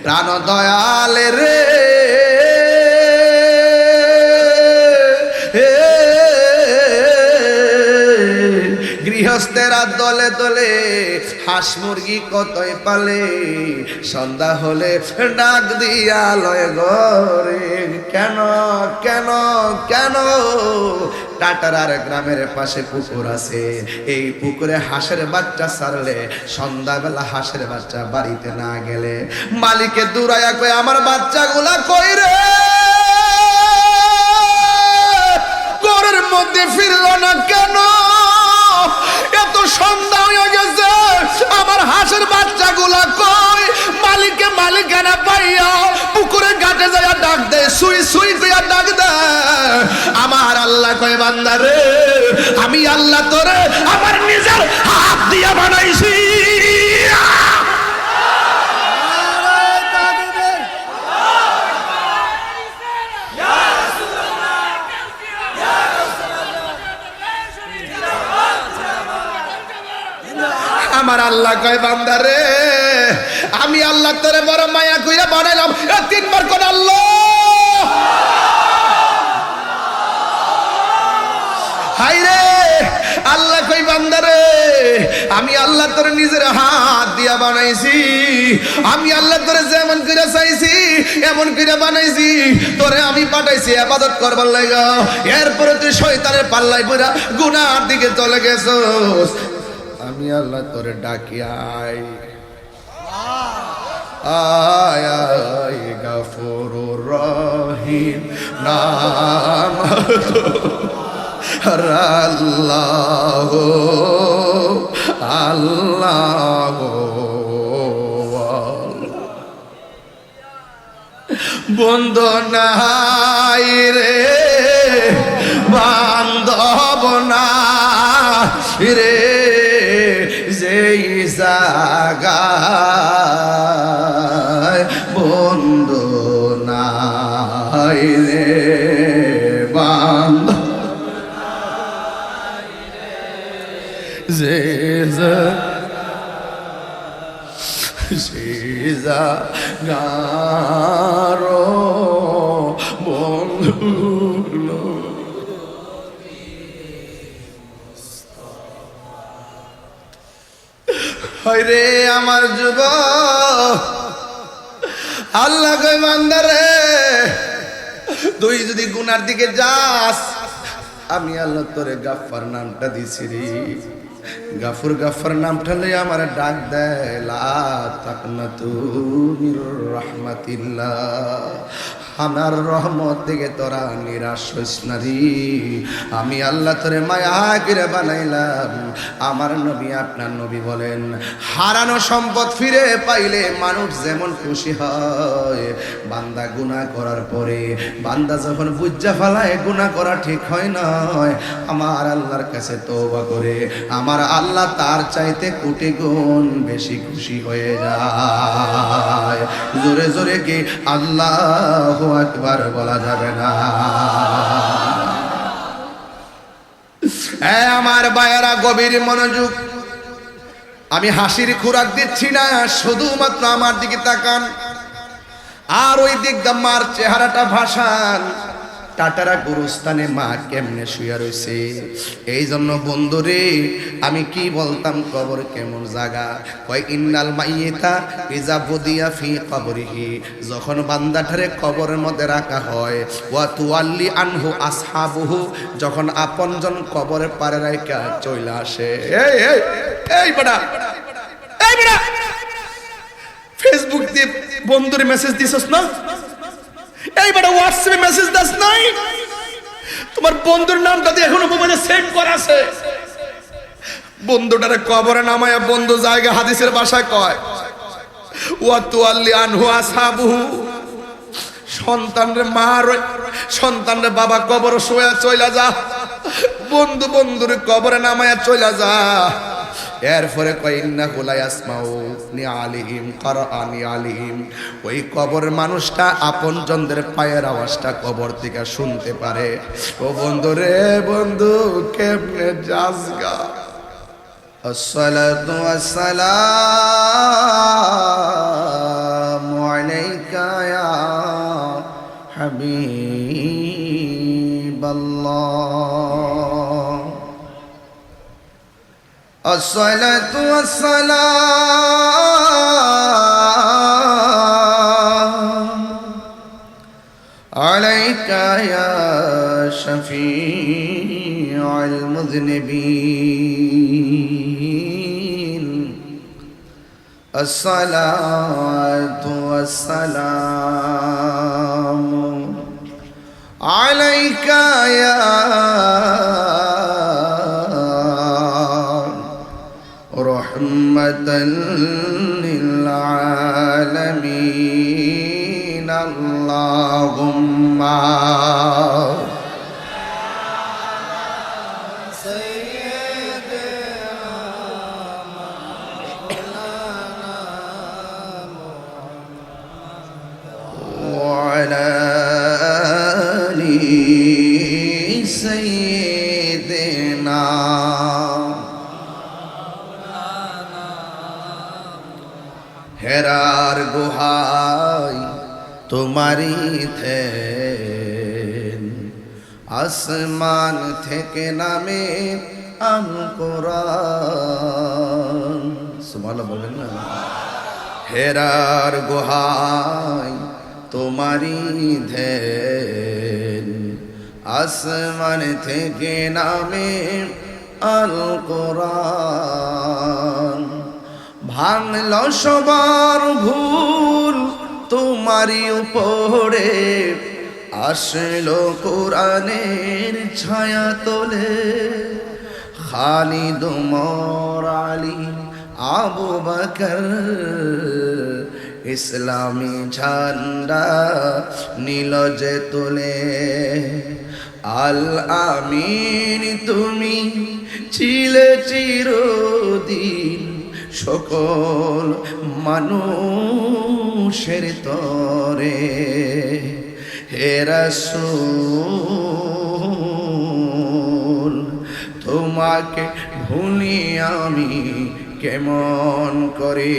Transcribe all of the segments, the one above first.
প্রাণ দয়ালে রে গৃহস্থেরা দলে দলে হাঁস মুরগি কতই পালে, সন্ধ্যা হলে ডাক দিয়া লয় ঘরে। কেন কেন কেন? টাটারার গ্রামের পাশে পুকুর আছে, এই পুকুরে হাঁসের বাচ্চা ছাড়লে সন্ধ্যাবেলা হাঁসের বাচ্চা বাড়িতে না গেলে মালিকে দূরাইয়া কই আমার বাচ্চাগুলা কই রে, ঘরের মধ্যে ফিরল না কেন? এত সন্ধ্যা হয়ে গেছে, আমার হাঁসের বাচ্চাগুলা কই? মালিকে মালিকানা পাইয়া পুকুরে ঘাটে যায় ডাক দেয়, সুই সুই কইয়া ডাক দেয়। আমার আল্লাহ কয় বান্দা রে, আমি আল্লাহ তোরে আমার নিজের হাত দিয়া বানাইছি। আমার আল্লাহ কয় বান্দা রে, আমি আল্লাহ তোরে বড় মায়া কইরা বানাইলাম। তিনবার কোন আল্লাহ হাই রে। আল্লাহ কই বান্দা রে, আমি আল্লাহ তোরে নিজের হাত দিয়া বানাইছি। আমি আল্লাহ তোরে যেমন করে চাইছি এমন করে বানাইছি। তোরে আমি পাঠাইছি ইবাদত করবার লাগা, এরপরে তুই শয়তানের পাল্লায় পড়া গুনার দিকে চলে গেছস। আমি আল্লাহ তোরে ডাকি আয় আয় আয় গফুরুর রহিম নাম আল্লাহ আল্লাহ। বন্ধু নাই রে বান্ধব নাই রে, যেই জায়গায় বন্ধু নাই রে বান্ধব, যে জায়গার বন্ধু রে আমার যুব। আল্লাহ কয় বান্দা রে, তুই যদি গুনার দিকে যাস আমি আল্লাহ তোরে গাফফার নামটা দিছি রে। গাফুর গাফফার নামটা লই আমার ডাক দেয়, লা তাকনাতু মির রাহমাতিল্লাহ, আমার রহমত থেকে তোরা নিরাশ হইস না রে। আমি আল্লাহ তোরে মায়া করে বানাইলাম। আমার নবী আপনার নবী বলেন, হারানো সম্পদ ফিরে পাইলে মানুষ যেমন খুশি হয়, বান্দা গুনাহ করার পরে বান্দা যখন বুঝা ফেলায় গুনাহ করা ঠিক হয় না, আমার আল্লাহর কাছে তওবা করে আমার আল্লাহ তার চাইতে কোটি গুণ বেশি খুশি হয়ে যায়। জোরে জোরে কি আল্লাহু আকবার বলা যাবে না? আমার ভাইয়েরা গভীর মনোযোগ, আমি হাসির খোরাক দিচ্ছি না, শুধুমাত্র আমার দিকে তাকান আর ওই দিক মার চেহারাটা ভাসান। টাটারা গুরুস্থানে মা কেমনে শুয়া রয়েছে। এই জন্য বন্ধুরে আমি কি বলতাম, কবর কেমন জায়গা? কয় ইন্নাল মাইয়িতা ইজা বুদিয়া ফি কবরিহি, যখন বান্দাটারে কবরের মধ্যে রাখা হয়, ওয়া তুআল্লি আনহু আসহাবুহু, যখন আপনজন কবরের পারে রাখা চলে আসে। এই এই এই বড়া, এই বড়া, ফেসবুক দিয়ে বন্ধুরে মেসেজ দিছস না? এই বড় হোয়াটসঅ্যাপে মেসেজ দাস নাই? তোমার বন্ধুর নামটা দিয়ে এখনো মোবাইলে সেভ করা আছে। বন্ধুটারে কবরে নামায়া বন্ধু জায়গা হাদিসের ভাষায় কয় ওয়া তুআল্লি আনহু আসহাবুহু, সন্তানরে মার সন্তানরে বাবা কবর শুয়া চইলা যা, বন্ধু বন্ধুরে কবরে নামায়া চইলা যা। এরপরে কয় ইন্নাহু লা ইয়াসমাউ নি আলিহিম কারআনি আলিহিম, ওই কবর মানুষটা আপনজনদের পায়ের আওয়াজটা কবর থেকে শুনতে পারে। ও বন্ধু রে বন্ধু, কেমনে যাসগা? الصلاة والسلام عليك يا حبيب الله الصلاة والسلام عليك يا شفيع المذنبين الصلاة والسلام عليك يا رحمة للعالمين اللهم وعلى آل سيدنا হেরার গুহায় তোমারি থেন আসমান থেকে নামে আল কোরআন সুবহানাল্লাহ বলেন না হেরার গুহায় তোমারি ধ্যান আসমান থেকে নামে আল কোরআন ভাঙল সবার ভুল তোমারি উপরে আসলো কোরআনের ছায়া তোলে খালিদ ওমর আলী আবু বকর ইসলামী ঝান্ডা নীল যে তোলে আল আমিন তুমি ছিলে চিরদিন সকল মানুষের তরে হে রাসূল তোমাকে ভুলি আমি কেমন করে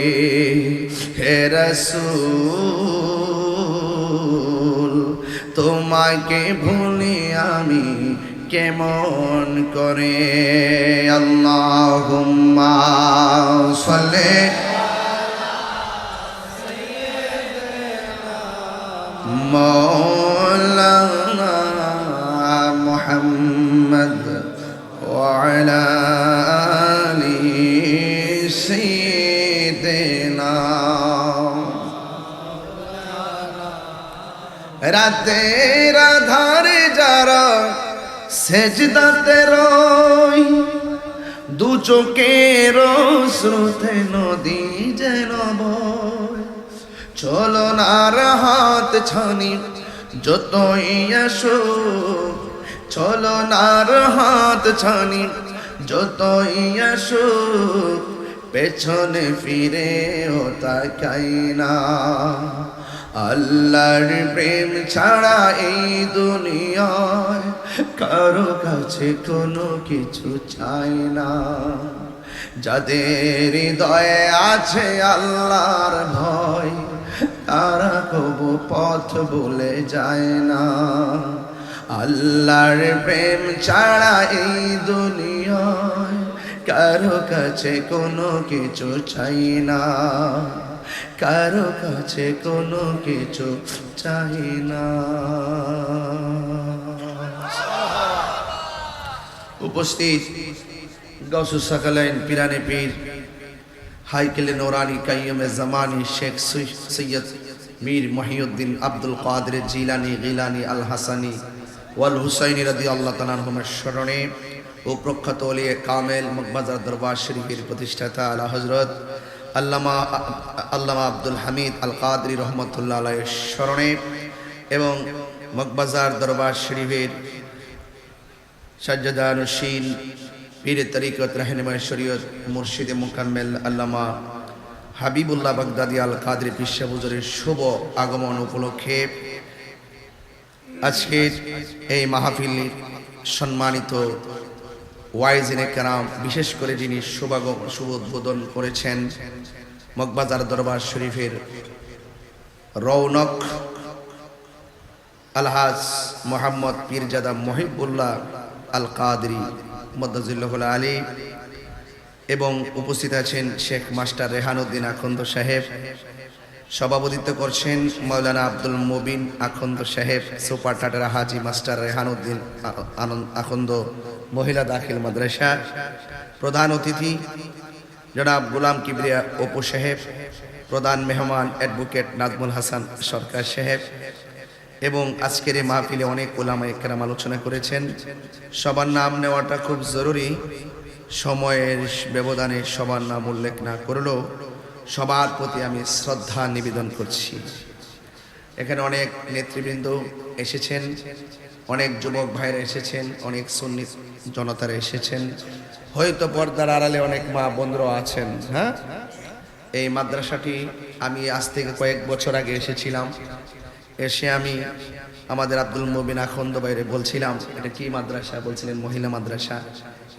হে রাসূল তোমাকে ভুলি আমি কেমন করে আল্লাহুম্মা সাল্লি মাওলানা মুহাম্মদ ওয়া আলা আলি সাইয়্যিদিনা রাতের আধারে যারা সেজদাতে রই দু চোখের স্রোতে নদী যেন বয় চলনার হাত ছানি যতই আসো চলনার হাত ছানি যতই আসো পেছনে ফিরে ও তাকাই না আল্লাহর প্রেম ছাড়া এই দুনিয়ায় কারো কাছে কোনো কিছু চাই না যাদের হৃদয়ে আছে আল্লাহর ভয় তারা কবু পথ ভুলে যায় না আল্লাহর প্রেম ছাড়া এই দুনিয়ায় কারো কাছে কোনো কিছু চাই না কারো কাছে কোনো কিছু চাই না উপস্থিত গৌসুস সাকালাইন পিরানে পীর হাইকেলে নোরানি কাইয়ুমে জামানি শেখ সৈয়দ মীর মহিউদ্দিন আব্দুল কাদের জিলানি গিলানি আল হাসানি ওয়াল হুসাইনি রাদিয়াল্লাহু তাআলা আনহুমের স্মরণে ও প্রখ্যাত ওলিয়ে কামেল মগবাজার দরবার শরীফের প্রতিষ্ঠাতা আলা হযরত আল্লামা আব্দুল হামিদ আল কাদরি রহমতুল্লাহ আলাইহির স্মরণে এবং মগবাজার দরবার শরীফের সাজ্জাদানুশীল পীর তরিকত রাহনুমায়ে শরীয়ত মুর্শিদে মুকাম্মেল আল্লামা হাবিবুল্লাহ বাগদাদি আল কাদরি পীর সাহেব হুজুরের শুভ আগমন উপলক্ষে আজকের এই মাহফিল সম্মানিত ওয়াইজিনে কেরাম, বিশেষ করে যিনি শুভ উদ্বোধন করেছেন মগবাজার দরবার শরীফের রৌনক আলহাজ মোহাম্মদ পীরজাদা মহিবুল্লাহ আল কাদরি মদ্দাজিল্লাহুল আলী, এবং উপস্থিত আছেন শেখ মাস্টার রেহানুদ্দিন আখন্দ সাহেব, সভাপতিত্ব করছেন মৌলানা আব্দুল মুবিন আখন্দ সাহেব, সুপার টাটার হাজি মাস্টার রেহানুদ্দিন আখন্দ মহিলা দাখিল মাদ্রাসা, প্রধান অতিথি জনাব গোলাম কিবরিয়া অপু সাহেব, প্রধান মেহমান অ্যাডভোকেট নাজমুল হাসান সরকার সাহেব, এবং আজকের এই মাহফিলে অনেক ওলামায়ে কেরাম আলোচনা করেছেন। সবার নাম নেওয়াটা খুব জরুরি, সময়ের ব্যবধানে সবার নাম উল্লেখ না করলেও সবার প্রতি আমি শ্রদ্ধা নিবেদন করছি। এখানে অনেক নেতৃবৃন্দ এসেছেন, অনেক যুবক ভাইরা এসেছেন, অনেক সুন্নি জনতারা এসেছেন, হয়তো পর্দার আড়ালে অনেক মা বন্ধুরা আছেন। হ্যাঁ, এই মাদ্রাসাটি আমি আজ থেকে কয়েক বছর আগে এসেছিলাম। এসে আমি আমাদের আব্দুল মুবিন আখন্দ বাইরে বলছিলাম, এটা কি মাদ্রাসা? বলছিলেন মহিলা মাদ্রাসা।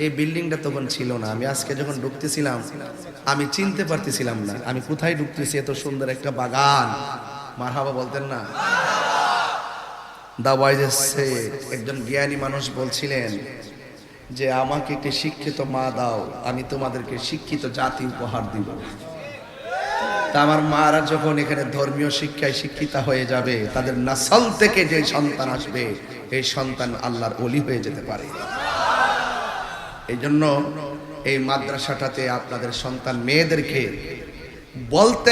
এই বিল্ডিংটা তখন ছিল না। আমি আজকে যখন ঢুকতেছিলাম আমি চিনতে পারতেছিলাম না আমি কোথায় ঢুকতেছি। এত সুন্দর একটা বাগান, মারহাবা বলতেন না? দা ওয়াইজ একজন জ্ঞানী মানুষ বলছিলেন যে আমাকে একটি শিক্ষিত মা দাও, আমি তোমাদেরকে শিক্ষিত জাতি উপহার দিব। তা আমার মারা যখন এখানে ধর্মীয় শিক্ষায় শিক্ষিতা হয়ে যাবে, তাদের নাসল থেকে যে সন্তান আসবে এই সন্তান আল্লাহর ওলি হয়ে যেতে পারে। এই জন্য এই মাদ্রাসাটাতে আপনাদের সন্তান মেয়েদেরকে বলতে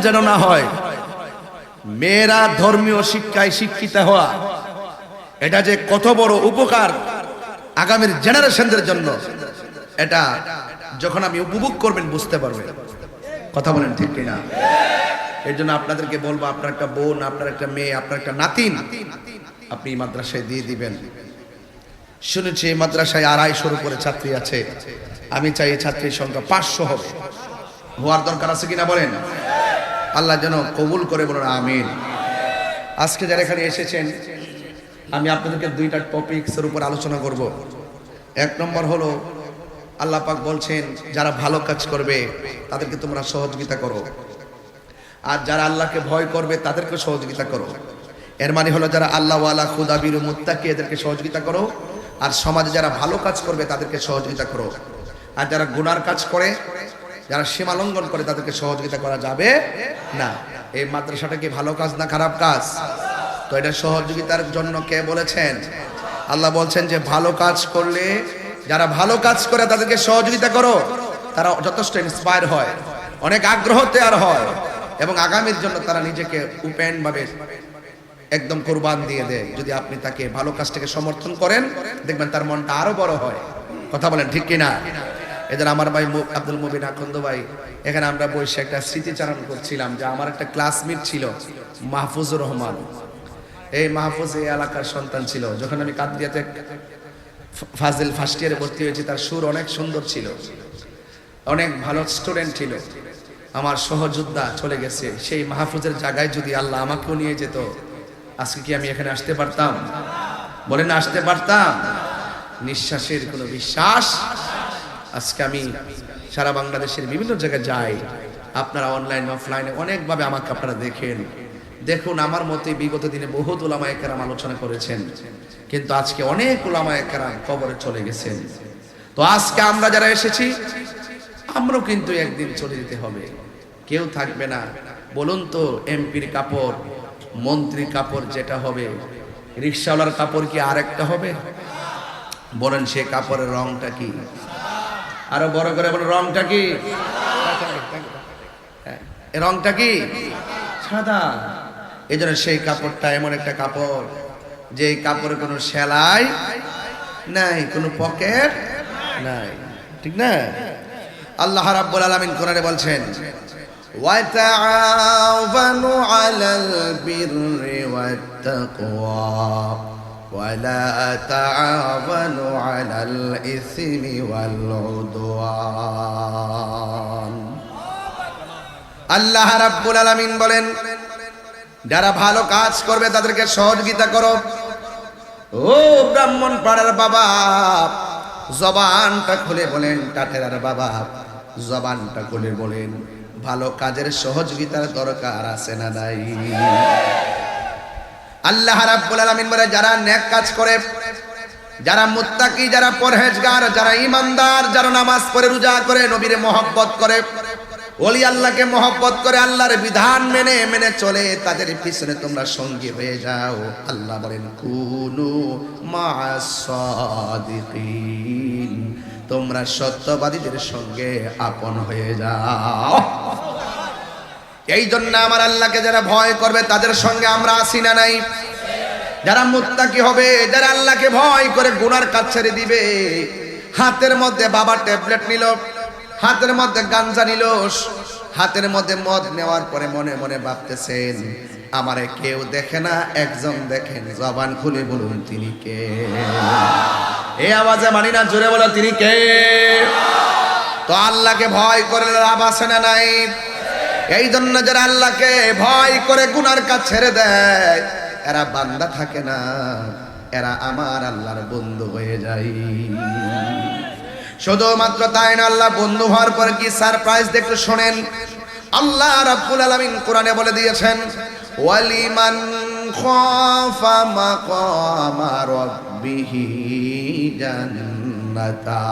যেন না হয় মেয়েরা ধর্মীয় শিক্ষায় শিক্ষিতা হওয়া, এটা যে কত বড় উপকার আগামীর জেনারেশনদের জন্য, এটা যখন আমি উপভোগ করবেন বুঝতে পারবেন। কথা বলেন ঠিক কিনা? এর জন্য আপনাদেরকে বলবো, আপনার একটা বোন, আপনার একটা মেয়ে, আপনার একটা নাতিন আপনি মাদ্রাসায় দিয়ে দিবেন। শুনেছি এই মাদ্রাসায় 250 উপরে ছাত্রী আছে। আমি চাই এই ছাত্রীর সংখ্যা 500 হবে। হওয়ার দরকার আছে কিনা বলেন? আল্লাহ যেন কবুল করে, বলেন আমিন। আজকে যারা এখানে এসেছেন আমি আপনাদেরকে 2টা টপিকসের উপর আলোচনা করব। 1 নম্বর হলো আল্লাহ পাক বলছেন যারা ভালো কাজ করবে তাদেরকে তোমরা সহযোগিতা করো, আর যারা আল্লাহকে ভয় করবে তাদেরকে সহযোগিতা করো। এর মানে হলো যারা আল্লাহ ওয়ালা খুদাবির মুত্তাকি এদেরকে সহযোগিতা করো, আর সমাজে যারা ভালো কাজ করবে তাদেরকে সহযোগিতা করো। আর যারা গুনার কাজ করে, যারা সীমা লঙ্ঘন করে তাদেরকে সহযোগিতা করা যাবে না। এই মাদ্রাসাটা কি ভালো কাজ না খারাপ কাজ? তো এটা সহযোগিতার জন্য কে বলেছেন? আল্লাহ বলছেন যে ভালো কাজ করলে, যারা ভালো কাজ করে তাদেরকে সহযোগিতা করো, তারা যথেষ্ট ইন্সপায়ার হয়, অনেক আগ্রহ তৈরি হয়, এবং আগামীর জন্য তারা নিজেকে ওপেন ভাবে একদম কুরবান দিয়ে দেয়। যদি আপনি তাকে ভালো কাজটাকে সমর্থন করেন দেখবেন তার মনটা আরো বড় হয়। কথা বলেন ঠিক কিনা? এদের আমার ভাই আব্দুল মুবিন আখন্দ ভাই, এখানে আমরা বসে একটা স্মৃতিচারণ করছিলাম যে আমার একটা ক্লাসমেট ছিল মাহফুজুর রহমান। এই মাহফুজ এই এলাকার সন্তান ছিল। যখন আমি কাদরিয়াতে ফাজিল ফার্স্ট ইয়ারে ভর্তি হয়েছি, তার সুর অনেক সুন্দর ছিল, অনেক ভালো স্টুডেন্ট ছিল। আমার সহযোদ্ধা চলে গেছে। সেই মাহফুজের জায়গায় যদি আল্লাহ আমাকেও নিয়ে যেত, আজকে কি আমি এখানে আসতে পারতাম? বলেন না, আসতে পারতাম? নিঃশ্বাসের কোনো বিশ্বাস। আজকে আমি সারা বাংলাদেশের বিভিন্ন জায়গায় যাই, আপনারা অনলাইন অফলাইনে অনেকভাবে আমাকে আপনারা দেখুন। আমার মতে বিগত দিনে বহুত উলামায়ে কেরাম আলোচনা করেছেন, কিন্তু আজকে অনেক উলামায়ে কেরাম কবরে চলে গেছেন। তো আজকে আমরা যারা এসেছি আমরাও কিন্তু একদিন চলে যেতে হবে, কেউ থাকবে না। বলুন তো, এমপির কাপড়, মন্ত্রীর কাপড় যেটা হবে, রিকশাওয়ালার কাপড় কি আরেকটা হবে? বলেন সে কাপড়ের রংটা কি? আরো বড় করে বলেন, রংটা কি? রংটা কি? সাদা। এই জন্য সেই কাপড়টা এমন একটা কাপড় যে কাপড়ে কোনো সেলাই নাই, কোনো পকেট নাই, ঠিক না? আল্লাহ রাব্বুল আলামিন কোরআনে বলছেন وَتَعَاوَنُوا عَلَى الْبِرِّ وَالتَّقْوَى وَلَا تَعَاوَنُوا عَلَى الْإِثْمِ وَالْعُدْوَانِ। আল্লাহ রাব্বুল আলামিন বলেন যারা ভালো কাজ করবে তাদেরকে সহযোগিতা করো, ও ব্রাহ্মণ পাড়ার বাবা, জবানটা খুলে বলেন। টাটেরার বাবা, জবানটা খুলে বলেন, ভালো কাজের সহযোগিতার দরকার আছে না নাই? আল্লাহ রাব্বুল আলামিন বলে, যারা নেক কাজ করে, যারা মুত্তাকি, যারা পরহেজগার, যারা ঈমানদার, যারা নামাজ পড়ে, রোজা করে, নবীরে মহব্বত করে, ওলি আল্লাহকে মহব্বত করে, আল্লাহর বিধান মেনে মেনে চলে, তাদের পিছনে তোমরা সঙ্গী হয়ে যাও। আল্লাহ বলেন, কুনু মা'আস সাদিকিন, তোমরা সত্যবাদীদের সঙ্গে আপন হয়ে যাও। এই জন্য আমার আল্লাহকে যারা ভয় করবে তাদের সঙ্গে আমরা আসি না নাই? যারা মুত্তাকি হবে, যারা আল্লাহকে ভয় করে গুনার কাজ ছেড়ে দিবে, হাতের মধ্যে বাবা ট্যাবলেট নিল, হাতের মধ্যে গাঞ্জা নিল, হাতের মধ্যে মদ নেওয়ার পরে মনে মনে ভাবতেছেন, আমারে কেউ দেখে না, একজন দেখেন, জবান খুলে বলুন তিনি কে? এই আওয়াজে মানি না, জোরে বলো তিনি কে? তো আল্লাহকে ভয় করে লাভ আছে না নাই? এই জন্য যারা আল্লাহকে ভয় করে গুনার কাজ ছেড়ে দেয়, এরা বান্দা থাকে না, এরা আমার আল্লাহর বন্ধু হয়ে যায়। শুধুমাত্র তাই না, আল্লাহ বন্ধু হওয়ার পরে কি সারপ্রাইজ দেখতে শোনেন। আল্লাহ রাব্বুল আলামিন কোরআনে বলে দিয়েছেন, ওয়ালিমান খাফা মাকামা রাব্বিহি জান্নাতান,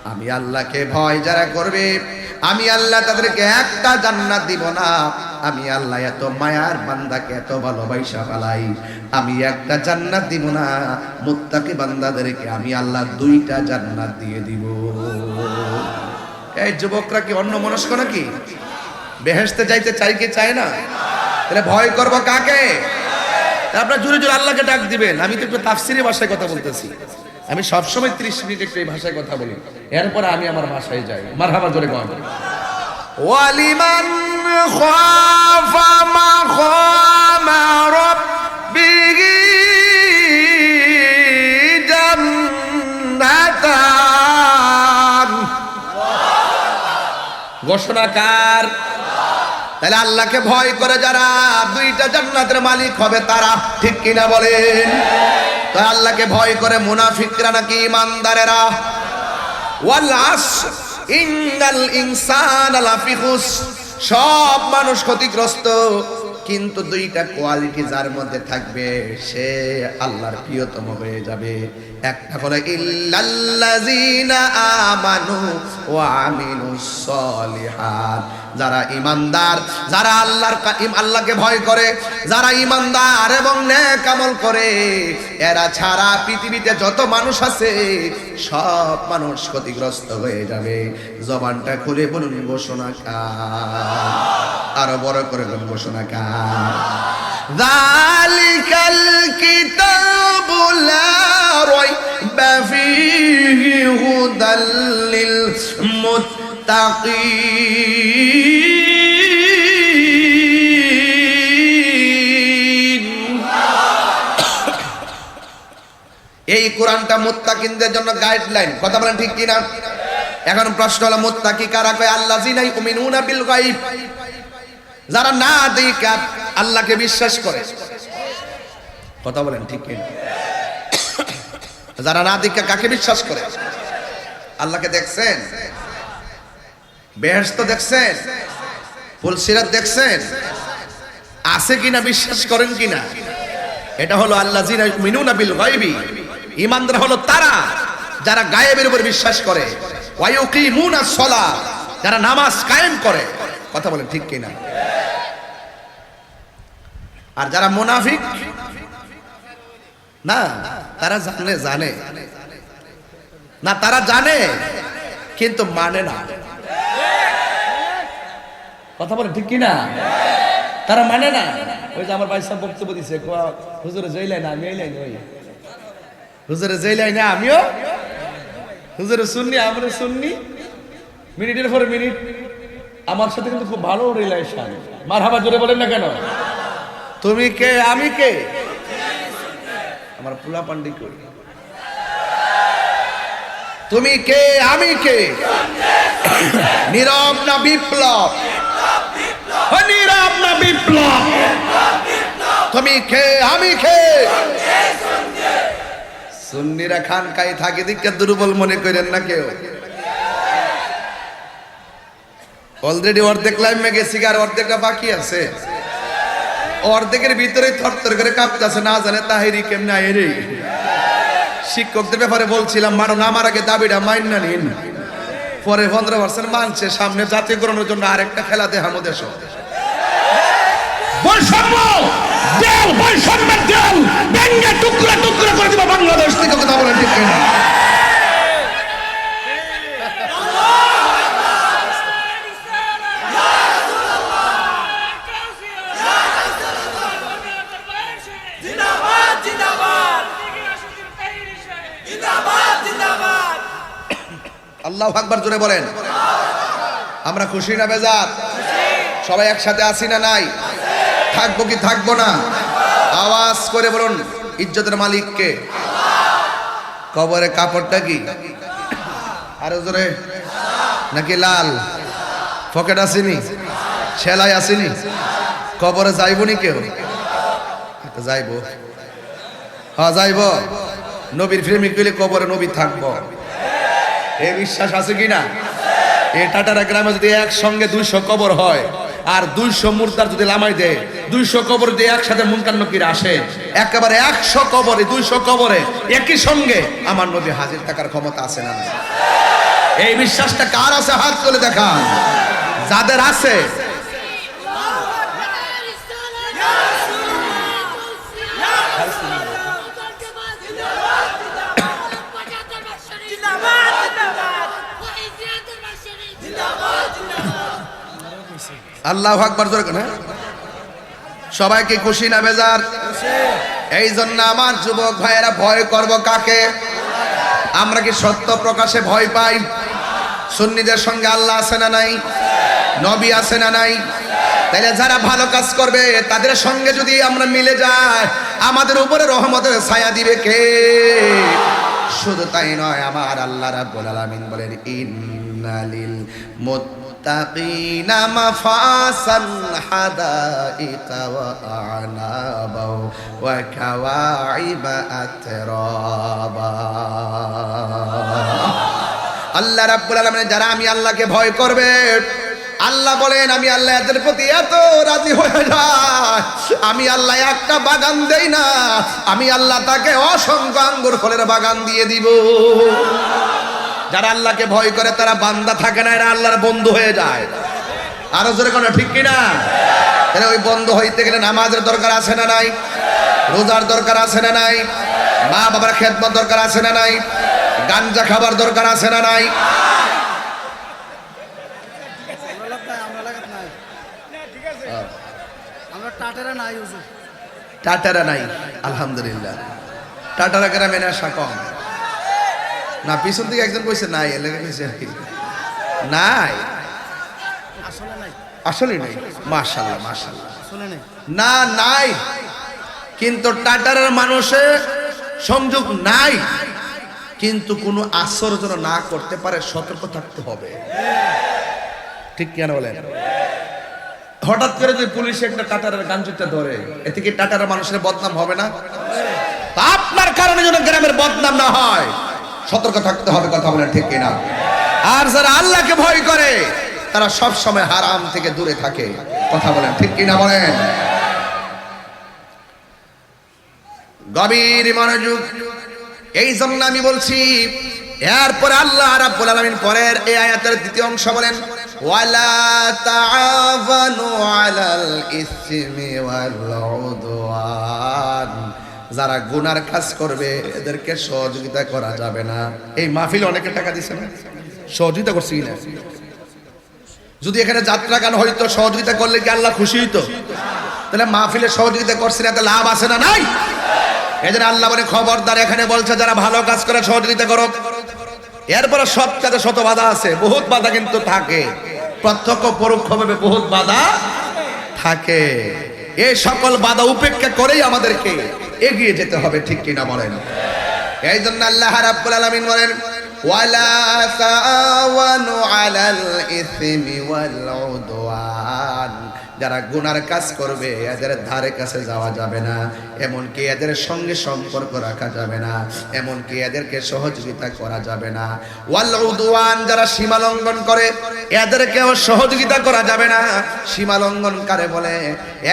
আমি আল্লাহকে ভয় যারা করবে, আমি আল্লাহ তাদেরকে একটা জান্নাত দিব না। আমি আল্লাহ এত মায়ার বান্দাকে এত ভালোবাসা ফেলাই, আমি একটা জান্নাত দিব না, মুত্তাকি বান্দাদেরকে আমি আল্লাহ দুইটা জান্নাত দিয়ে দিব। এই যুবকরা কি অন্য মনস্ক নাকি? বেহেশতে যাইতে চাই কি চায় না? তাহলে ভয় করব কাকে? আপনারা জোরে জোরে আল্লাহকে ডাক দিবেন। আমি তো একটু তাফসিরি ভাষায় কথা বলতেছি, আমি সবসময় 30 মিনিট একটু এই ভাষায় কথা বলি, এরপরে আমি আমার ভাষায় যাই। মারহাবা, জোরে গান। ওয়ালিমান খাফা মাকামা রাব্বিহি জান্নাতান, ঘোষণাকার। তাহলে আল্লাহকে ভয় করে যারা দুইটা জান্নাতের মালিক হবে তারা, ঠিক কিনা বলেন? তো আল্লাহকে ভয় করে মুনাফিকরা নাকি ইমানদারেরা? ওয়াল আসর ইন্নাল ইনসানা লাফি খুসর, সব মানুষ ক্ষতিগ্রস্ত, কিন্তু দুইটা কোয়ালিটি যার মধ্যে থাকবে সে আল্লাহর প্রিয়তম হয়ে যাবে। একটা হলো ইল্লাল্লাযিনা আমানু ওয়া আমিলুস সলিহাত, যারা ঈমানদার, যারা আল্লাহকে ভয় করে, যারা ঈমানদার এবং নেক আমল করে, এরা ছাড়া পৃথিবীতে যত মানুষ আছে সব মানুষ ক্ষতিগ্রস্ত হয়ে যাবে। জবানটা খুলে বলুন ঘোষণাকার, আরো বড় করে বলুন ঘোষণাকার। যালিকাল কিতাবু লা রাইবা ফীহি হুদাল লিল মুত্তাকিন, এই কোরআনটা মুত্তাকিনদের জন্য গাইডলাইন। কথা বলেন ঠিক কিনা? এখন প্রশ্ন হলো, মুত্তাকি কারা? কয় আল্লাযিনা ইউমিনুনা বিল গায়ব, যারা না দেখা আল্লাহকে বিশ্বাস করে। কথা বলেন ঠিক কিনা? যারা না দেখা কাকে বিশ্বাস করে? আল্লাহকে দেখছেন? বেহেশত দেখছেন? ফুলসিরাত দেখছেন? আছে কিনা, বিশ্বাস করেন কিনা? এটা হলো আল্লাযিনা ইউমিনুনা বিল গায়বি, ঈমানদার হলো তারা যারা গায়েবের উপর বিশ্বাস করে। ওয়া ইউকিমুনাস সালাত, যারা নামাজ কায়েম করে। কথা বলেন ঠিক কিনা? আর যারা মুনাফিক না, তারা জানে না, তারা জানে কিন্তু মানে না। কথা বলেন ঠিক কিনা? তারা মানে না। ওই যে আমার ভাই সাহেব বক্তব্য দিছে, হুজুরে যেই লাইনে আমি এই লাইনে, ওই হুজুরে যেই লাইনে আমিও, হুজুরে শুননি আমরা শুননি, মিনিটের পরে মিনিট আমার সাথে কিন্তু খুব ভালো রিলেশন। মারহাবা, জোরে বলেন না কেন? তুমি কে, আমি কে? আমার পোলা পান্ডি করি। তুমি কে, আমি কে? নীরব না বিপ্লব? নীরব না বিপ্লব? তুমি কে, আমি কে? সুন্নিরা খানকায় থাকে দিকে দুর্বল মনে করেন না কেউ। অলরেডি অর্ধেক লাইমে গেছি আর অর্ধেকটা বাকি আছে। অর্ধেকের ভিতরে থরথর করে কাঁপতেছে, না জানে তাহিরি কেমনে আইরে। শিক্ষকদের ব্যাপারে বলছিলাম, মানো নামার আগে দাবিটা মাইন না নিন, পরে 15% মানছে, সামনে জাতীয়করণের জন্য আরেকটা খেলা দেখামো দেশ। বৈষম্য দেল, বৈষম্যের দেল ভেঙে টুকরা টুকরা করে দিব বাংলাদেশ থেকে। কথা বলেন ঠিক কিনা? আল্লাহু আকবার জোরে বলেন। আমরা খুশি না বেজার? সবাই একসাথে আছি না নাই? থাকবো কি থাকবো না? আওয়াজ করে বলুন, ইজ্জতের মালিক কে? কবরে কাপড়টা কি আরো জোরে? নাকি লাল পকেট আসেনি, সেলাই আসেনি? কবরে যাইবনি কেউ? যাইবো, হ্যাঁ যাইবো। নবীর প্রেমিক হইলে কবরে নবী থাকবো, এই বিশ্বাস আছে কিনা? এই টাটারা গ্রামে যদি একসঙ্গে 200 কবর হয় আর 200 মুর্দার যদি লামাই দেয়, 200 কবর দিয়ে একসাথে মুনকার নকির আসে, একেবারে 100 কবরে 200 কবরে একই সঙ্গে আমার নবী হাজির থাকার ক্ষমতা আছে না? এই বিশ্বাসটা কার আছে? হাত তুলে দেখান যাদের আছে। আল্লাহু আকবার জোরে কেন? সবাইকে খুশি না বেজার? এই জন্য আমার যুবক ভাইয়েরা ভয় করব কাকে? আমরা কি সত্য প্রকাশে ভয় পাই? সুন্নিদের সঙ্গে আল্লাহ আছে না নাই? নবী আছে না নাই? তাইলে যারা ভালো কাজ করবে তাদের সঙ্গে যদি আমরা মিলে যাই, আমাদের উপরে রহমতের ছায়া দিবে কে? শুধু তাই নয়, আমার আল্লাহ রাব্বুল আলামিন বলেন, ইন্নালিল মুত্তাকিনা মাফাসান হাদাইকা ওয়া আনাবা ওয়া কাওয়াইবা আতরাবা। আল্লাহ রাব্বুল আলামিন যারা আমি আল্লাহকে ভয় করবে, আল্লাহ বলেন আমি আল্লাহ এদের প্রতি এত রাজি হয়ে যায়, আমি আল্লাহ একটা বাগান দেই না, আমি আল্লাহ তাকে অসংখ্য আঙ্গুর ফলের বাগান দিয়ে দিব। যারা আল্লাহকে ভয় করে তারা বান্দা থাকে না, এরা আল্লাহর বন্ধু হয়ে যায়। আরো জোরে কোনো ঠিক কিনা? তাহলে ওই বন্ধু হইতে গেলে নামাজের দরকার আছে না নাই? রোজার দরকার আছে না নাই? মা বাবার খেদমত দরকার আছে না নাই? গাঞ্জা খাবার দরকার আছে না নাই? টাটারা নাই, আলহামদুলিল্লাহ। টাটারা গ্রামে নেশা কম না? পিছন থেকে একজন কইছে নাই, এলাকা কইছে নাই, আসলে নাই। মাশাআল্লাহ মাশাআল্লাহ, না নাই, কিন্তু টাটারের মানুষের সংযোগ নাই, কিন্তু কোনো আসর যেন না করতে পারে, সতর্ক থাকতে হবে। ঠিক কেন বলেন? হঠাৎ করে যদি পুলিশ একটা টাটারের গাঞ্জুটা ধরে, এতে কি টাটারের মানুষের বদনাম হবে না? আপনার কারণে যেন গ্রামের বদনাম না হয়, সতর্ক থাকতে হবে। কথা বলেন ঠিক কিনা? আর যারা আল্লাহকে ভয় করে তারা সব সময় হারাম থেকে দূরে থাকে। কথা বলেন ঠিক কিনা? বলেন। গভীর মনোযোগ। এই জন্য আমি বলছি, এরপর আল্লাহ রাব্বুল আলামিন পরের এই আয়াতের দ্বিতীয় অংশ বলেন, ওয়ালা তাআওয়ানু আলাল ইসমি ওয়াল উদওয়ান। যারা গুনার কাজ করবে এদেরকে সহযোগিতা করা যাবে না। এই মাহফিলে অনেকে টাকা দিছে না, সহযোগিতা করছি না? যদি এখানে যাত্রা গান হইতো, সহযোগিতা করলে কি আল্লাহ খুশি হইতো? তাহলে মাহফিলে সহযোগিতা করছি না, তাহলে লাভ আছে না নাই? এজন্য আল্লাহ বলে খবরদার, এখানে বলছে যারা ভালো কাজ করে সহযোগিতা করো। এরপরে সব কাজে শত বাধা আছে, বহুত বাধা কিন্তু থাকে, প্রত্যক্ষ পরোক্ষভাবে বহুত বাধা থাকে। এই সকল বাধা উপেক্ষা করেই আমাদেরকে এগিয়ে যেতে হবে। ঠিক কিনা বলেন? এই জন্য আল্লাহ রাব্বুল আলামিন বলেন, ওয়ালা তাআওয়ানু আলাল ইসমি ওয়াল উদওয়ান। যারা গুনার কাজ করবে এদের ধারে কাছে যাওয়া যাবে না, এমনকি এদের সঙ্গে সম্পর্ক রাখা যাবে না, এমনকি এদেরকে সহযোগিতা করা যাবে না। ওয়াল উদওয়ান, যারা সীমা লঙ্ঘন করে এদেরকেও সহযোগিতা করা যাবে না। সীমা লঙ্ঘন কারে বলে?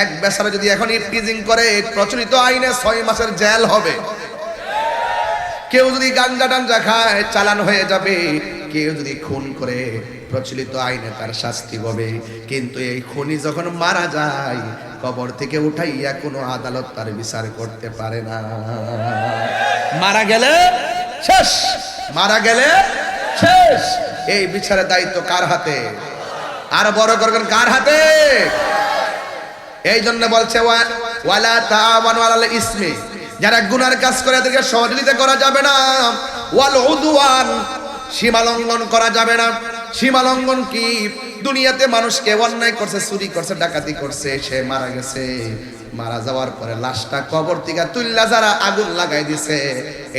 এক বেচারা যদি এখন ইফটিজিং করে প্রচলিত আইনে 6 মাসের জেল হবে। কেউ যদি গাঞ্জা টাঞ্জা খায় চালান হয়ে যাবে। কেউ যদি খুন করে প্রচলিত আইনে তার শাস্তি হবে। কিন্তু এই খুনি যখন মারা যায় কবর থেকে উঠাইয়া কোনো আদালত তার বিচার করতে পারে না। মারা গেলে শেষ, মারা গেলে শেষ। এই বিচারের দায়িত্ব কার হাতে? আর বড় করবেন কার হাতে? এই জন্য বলছে ওয়ালা তাআওয়ানু আলাল ইসমি, যারা গুনার কাজ করে তাদেরকে সহযোগিতা করা যাবে না। ওয়াল উদওয়ান, সীমা লঙ্ঘন করা যাবে না। সীমা লঙ্ঘন কি? দুনিয়াতে মানুষকে অন্যায় করছে, চুরি করছে, ডাকাতি করছে, সে মারা গেছে, মারা যাওয়ার পরে লাশটা কবর থেকে তুইল্লা যারা আগুন লাগাই দিছে,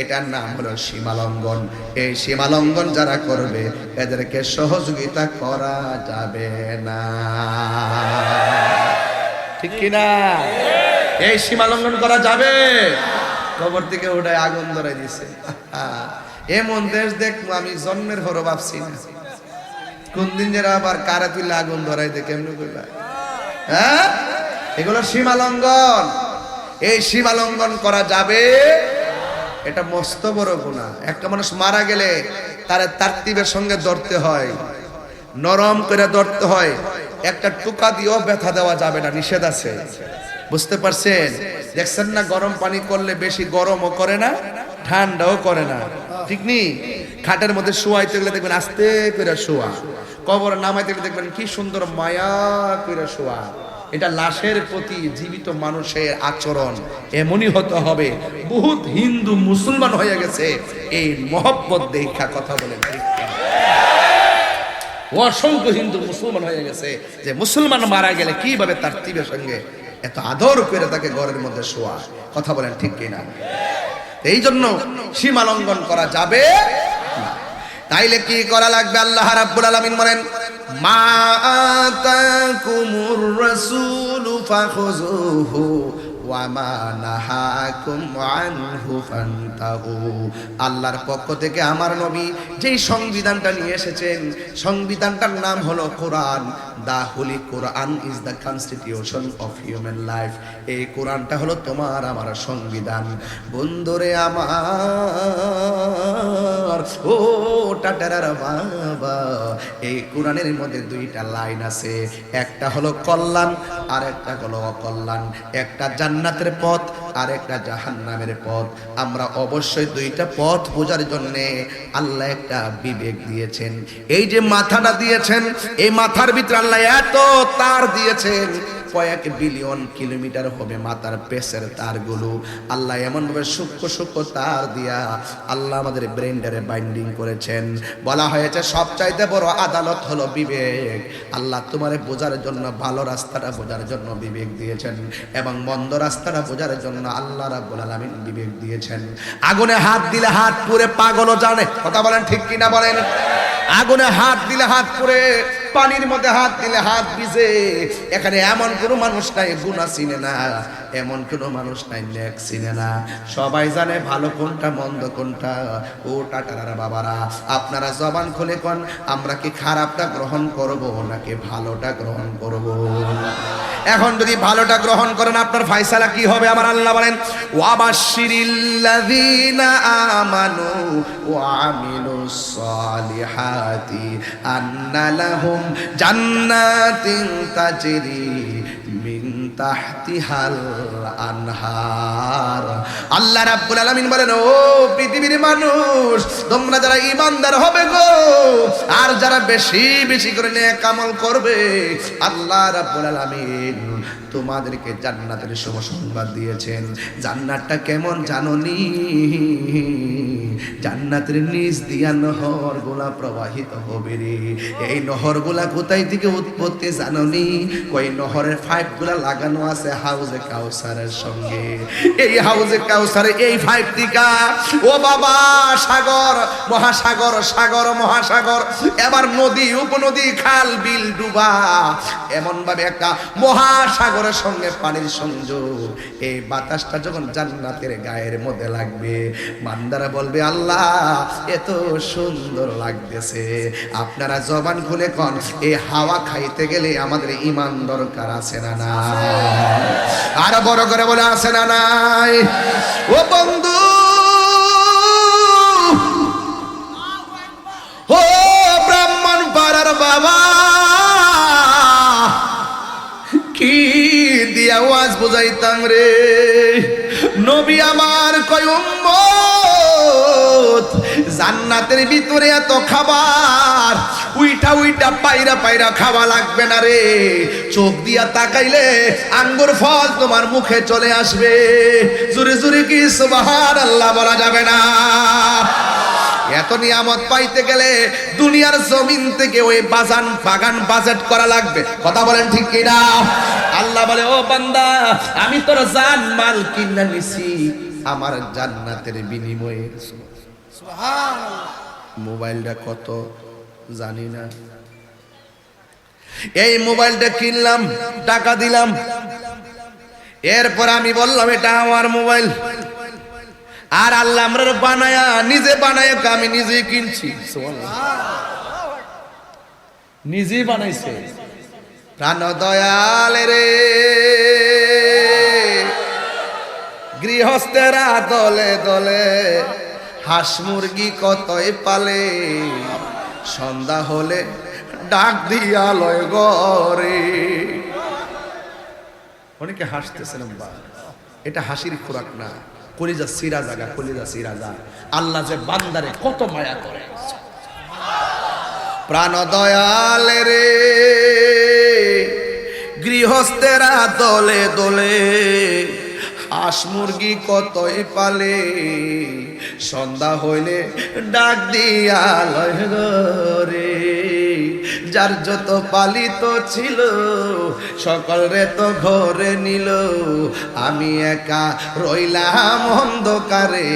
এটার নাম হলো সীমা লঙ্ঘন। এই সীমা লঙ্ঘন যারা করবে এদেরকে সহযোগিতা করা যাবে না। ঠিক কিনা? এই সীমা লঙ্ঘন করা যাবে? কবর থেকে উঠায় আগুন ধরাই দিছে। এমন দেশ দেখবো আমি জন্মের হরো ভাবছি না। কোন দিন যারা আবার কারা তুলে আগুন ধরাই দে কেমন করবে? হ্যাঁ, এগুলো সীমা লঙ্ঘন। এই সীমা লঙ্ঘন করা যাবে, এটা মস্ত বড় গুনাহ। একটা মানুষ মারা গেলে তার তারতিবের সঙ্গে ধরতে হয়, নরম করে ধরতে হয়। একটা টুকা দিয়েও ব্যথা দেওয়া যাবে না, নিষেধ আছে। বুঝতে পারছেন? দেখছেন না, গরম পানি করলে বেশি গরমও করে না, ঠান্ডাও করে না। ঠিক নি? খাটের মধ্যে শোয়াইতে গেলে দেখবেন আস্তে করে শোয়া, কবরে নামাইতে গেলে দেখবেন কি সুন্দর মায়া করে শোয়া। এটা লাশের প্রতি জীবিত মানুষের আচরণ এমনই হতে হবে। বহুত হিন্দু মুসলমান হয়ে গেছে এই মহব্বত দেখা কথা বলেন। অসংখ্য হিন্দু মুসলমান হয়ে গেছে যে মুসলমান মারা গেলে কিভাবে তার তিবের সঙ্গে এত আদর করে তাকে ঘরের মধ্যে শোয়া। কথা বলেন ঠিক কিনা? এই জন্য সীমা লঙ্ঘন করা যাবে না। তাইলে কি করা লাগবে? আল্লাহ রাব্বুল আলামিন বলেন, মা আতাকুমুর রাসূলু ফাখুযুহু ওয়া মা নাহাকুম আনহু ফান্তাহু। আল্লাহর পক্ষ থেকে আমার নবী যেই সংবিধানটা নিয়ে এসেছেন, সংবিধানটার নাম হলো কোরআন। The holy Quran is the constitution of human life. এই কোরআনটা হলো তোমার আমার সংবিধান। বন্ধুরে আমার, ও টাটারার বাবা, এই কোরআনের মধ্যে 2টা লাইন আছে। একটা হলো কল্যাণ আর একটা হলো অকল্যাণ। একটা জান্নাতের পথ আর একটা জাহান্নামের পথ। আমরা অবশ্যই 2টা পথ বোঝার জন্য আল্লাহ একটা বিবেক দিয়েছেন। এই যে মাথাটা দিয়েছেন, এই মাথার ভিতরে আল্লাহ এত তার দিয়েছেন, কয়েক বিলিয়ন কিলোমিটার হবে মাথার পেশের তারগুলো। আল্লাহ এমন ভাবে সূক্ষ্ম সূক্ষ্ম তার দিয়া আল্লাহ আমাদের ব্রেনটারে বাইন্ডিং করেছেন। বলা হয়েছে সবচাইতে বড় আদালত হলো বিবেক। আল্লাহ তোমারে বোঝার জন্য, ভালো রাস্তাটা বোঝার জন্য বিবেক দিয়েছেন, এবং মন্দ রাস্তাটা বোঝার জন্য আল্লাহ রাব্বুল আলামিন বিবেক দিয়েছেন। আগুনে হাত দিলে হাত পুড়ে, পাগলও জানে। কথা বলেন ঠিক কিনা বলেন? আগুনে হাত দিলে হাত পুড়ে, পানির মধ্যে হাত দিলে হাত ভিজে। এখানে এমন কোনো মানুষ নাই গুনাহ চিনে না, এমন কোনো মানুষ নাই নেক চিনে না। সবাই জানে ভালো কোনটা মন্দ কোনটা। ও টাটারা বাবারা, আপনারা জবান খুলে কোন, আমরা কি খারাপটা গ্রহণ করব নাকি ভালোটা গ্রহণ করব? এখন যদি ভালোটা গ্রহণ করেন আপনার ফয়সালা কি হবে? আমার আল্লাহ বলেন, ওয়াবাশশিরিল্লাযীনা আমানু ওয়া আমিলুস সালিহাতি আন্না লাহুম জান্নাতিন তাজরি মিন তাহতিহাল আনহার। আল্লাহ রাব্বুল আলামিন বলেন, ও পৃথিবীর মানুষ, তোমরা যারা ঈমানদার হবে গো, আর যারা বেশি বেশি করে নেক আমল করবে, আল্লাহ রাব্বুল আলামিন তোমাদেরকে জান্নাতের শুভ সংবাদ দিয়েছেন। জান্নাতটা কেমন জানোনি? জান্নাতের নিচ দিয়া নহর গুলা প্রবাহিত হবে রে। এই নহর গুলা কোথায় থেকে উৎপত্তি জাননি? কই নহরের পাইপ গুলা লাগানো আছে হাউজে কাউসারের সঙ্গে। এই হাউজে কাউসারে এই পাইপ টিকা ও বাবা সাগর মহাসাগর, সাগর মহাসাগর, এবার নদী উপনদী খাল বিল ডুবা, এমন ভাবে একটা মহাসাগরের সঙ্গে পানির সংযোগ। এই বাতাসটা যখন জান্নাতের গায়ের মধ্যে লাগবে, বান্দারা বলবে আল্লাহ এত সুন্দর লাগতেছে। আপনারা জবান খুলে কোন, এই হাওয়া খাইতে গেলে আমাদের ঈমান দরকার আছে না নাই? আর বড় করে বলে আছে না নাই? ও বন্ধু, ও ব্রাহ্মণ পাড়ার বাবা, কি দিয়া ওয়াজ বুঝাইতাম রে। নবী আমার কয় উম্মত, জান্নাতের ভিতরে এত খাবার, উইটা উইটা পাইরা পাইরা খাওয়া লাগবে না রে। চোখ দিয়া তাকাইলে আঙ্গুর ফল তোমার মুখে চলে আসবে। জোরে জোরে কি সুবহানাল্লাহ বলা যাবে না? এত নিয়ামত পাইতে গেলে দুনিয়ার জমিন থেকে ওই বাগান বাজেট করা লাগবে। কথা বলেন ঠিক কিনা? আল্লাহ বলে ও বান্দা, আমি তোর জান মাল কিনা নিছি আমার জান্নাতের বিনিময়ে। সুবহানাল্লাহ। মোবাইলটা কত জানি না, এই মোবাইলটা কিনলাম, টাকা দিলাম, এরপর আমি বললাম এটা আমার মোবাইল। আর আল্লাহ আমরা বানায়া নিজে বানায়া আমি নিজে কিনছি, নিজেই বানাইছে। প্রাণ দয়াল রে, গৃহস্থেরা দলে দলে হাঁস মুরগি কতই পালে, সন্ধ্যা হলে ডাক দিয়া লয় ঘরে। অনেকে হাসতেছেন, এটা হাসির খোরাক না, কলিজা সিরা জাগা, কলিজা সিরা যা। আল্লাহ যে বান্দারে কত মায়া করে। প্রাণ দয়াল রে, গৃহস্থেরা দলে দলে হাঁস মুরগি কতই পালে, সন্ধ্যা হইলে ডাক দিয়া লয় ঘরে। যার যত পালিত ছিল সকল রে তো ঘরে নিল, আমি একা রইলাম অন্ধকারে।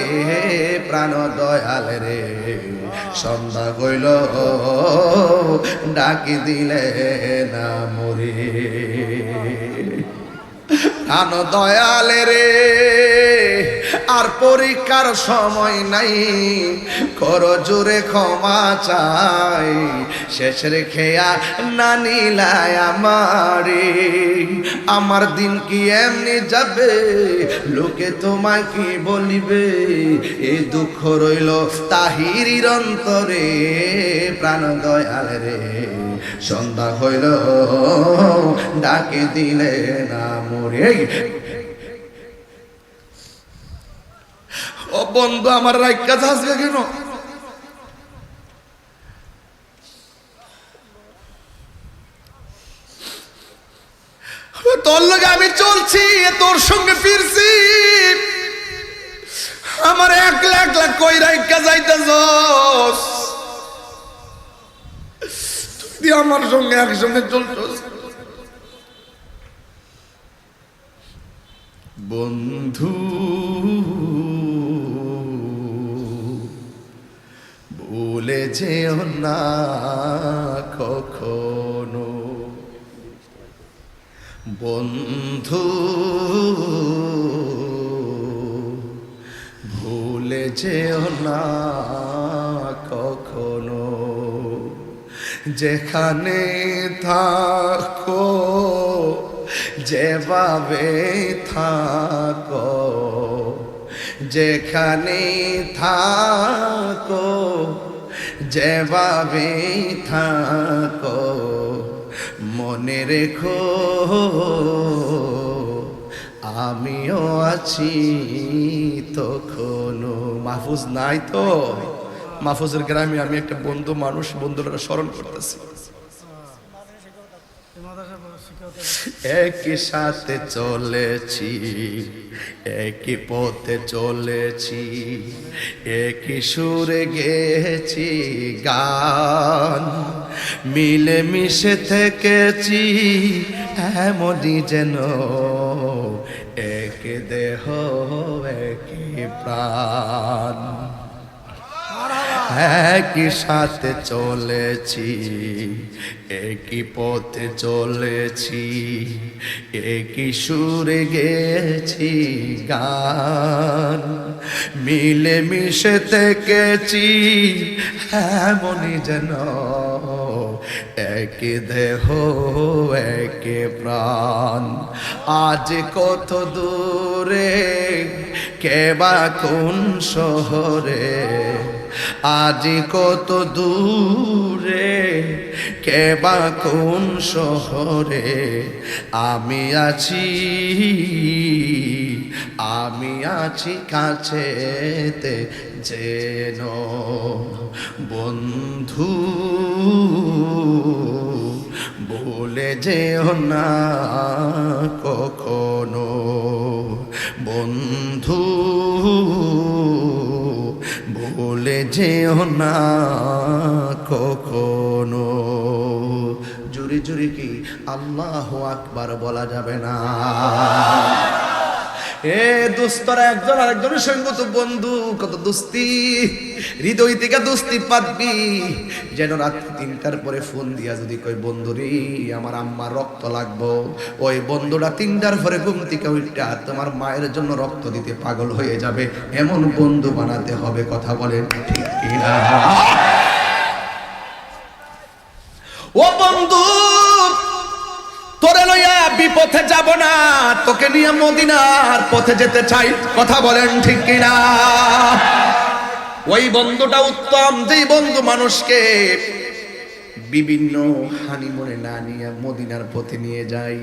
প্রাণ দয়াল রে, সন্ধ্যা হইল ডাকি দিলে না মরে। প্রাণ দয়াল রে, আর পরীক্ষার সময় নাই, কর জোরে ক্ষমা চাই, শেষ রেখেয়া না নিলায় আমারে। আমার দিন কি এমনি যাবে, লোকে তোমায় কি বলিবে, এই দুঃখ রইল তাহিরির অন্তরে। প্রাণ দয়াল রে, সন্ধ্যা হইল ডাকে দিলে না মরে। ও বন্ধু আমার রাইকা যাচ্ছে কেন? তোর লগে আমি চলছি, তোর সঙ্গে ফিরছি, আমার একলা একলা কই রাইকা যাইতেছস? তুই আমার সঙ্গে একসঙ্গে চলছস। বন্ধু ভুলে যেও না কখনো, বন্ধু ভুলে যেও না কখনো। যেখানে থাকো যেভাবে থাকো, যেখানে থাকো যেভাবে থাকো, মনে রেখো আমিও আছি তখনো। মাহফুজ নাই তো? মাহফুজের গ্রামে আমি একটা বন্ধুরা স্মরণ করতেছি। একই সাথে চলেছি, একই পথে চলেছি, একই সুরে গেছি গান, মিলে মিশে থেকেছি এমনই যেন এক দেহ একই প্রাণ। একই সাথে চলেছি, একই পথে চলেছি, একই সুরে গেছি গান, মিলে মিশে থেকেছি এমনই যেন এক দেহ এক প্রাণ। আজ কত দূরে কেবা কোন শহরে, আজ কত দূরে কেবা কোন শহরে, আমি আছি কাছেতে যেন বন্ধু, ভুলে যেও না কখনো বন্ধু, ভুলে যেও না কখনো। জোরে জোরে কি আল্লাহু আকবার বলা যাবে না? এ দোস্তরা একজন আরেকজনের সঙ্গে তো বন্ধু, কত দোস্তি, হৃদয় থেকে দোস্তি পাতবি যেন রাত্রি 3টার পরে ফোন দিয়া যদি কই বন্ধু রে আমার আম্মার রক্ত লাগবো, ওই বন্ধুটা 3টার পরে ঘুম থেকে উঠা তোমার মায়ের জন্য রক্ত দিতে পাগল হয়ে যাবে, এমন বন্ধু বানাতে হবে। কথা বলেন ঠিক কিনা? ও বন্ধু, তোরে লইয়া বিপথে যাব না, তোকে নিয়ে মদিনার পথে যেতে চাই। কথা বলেন ঠিক কিনা? ওই বন্ধুটা উত্তম, যেই বন্ধু মানুষকে বিভিন্ন হানিমুনে না নিয়ে মদিনার পথে নিয়ে যাই।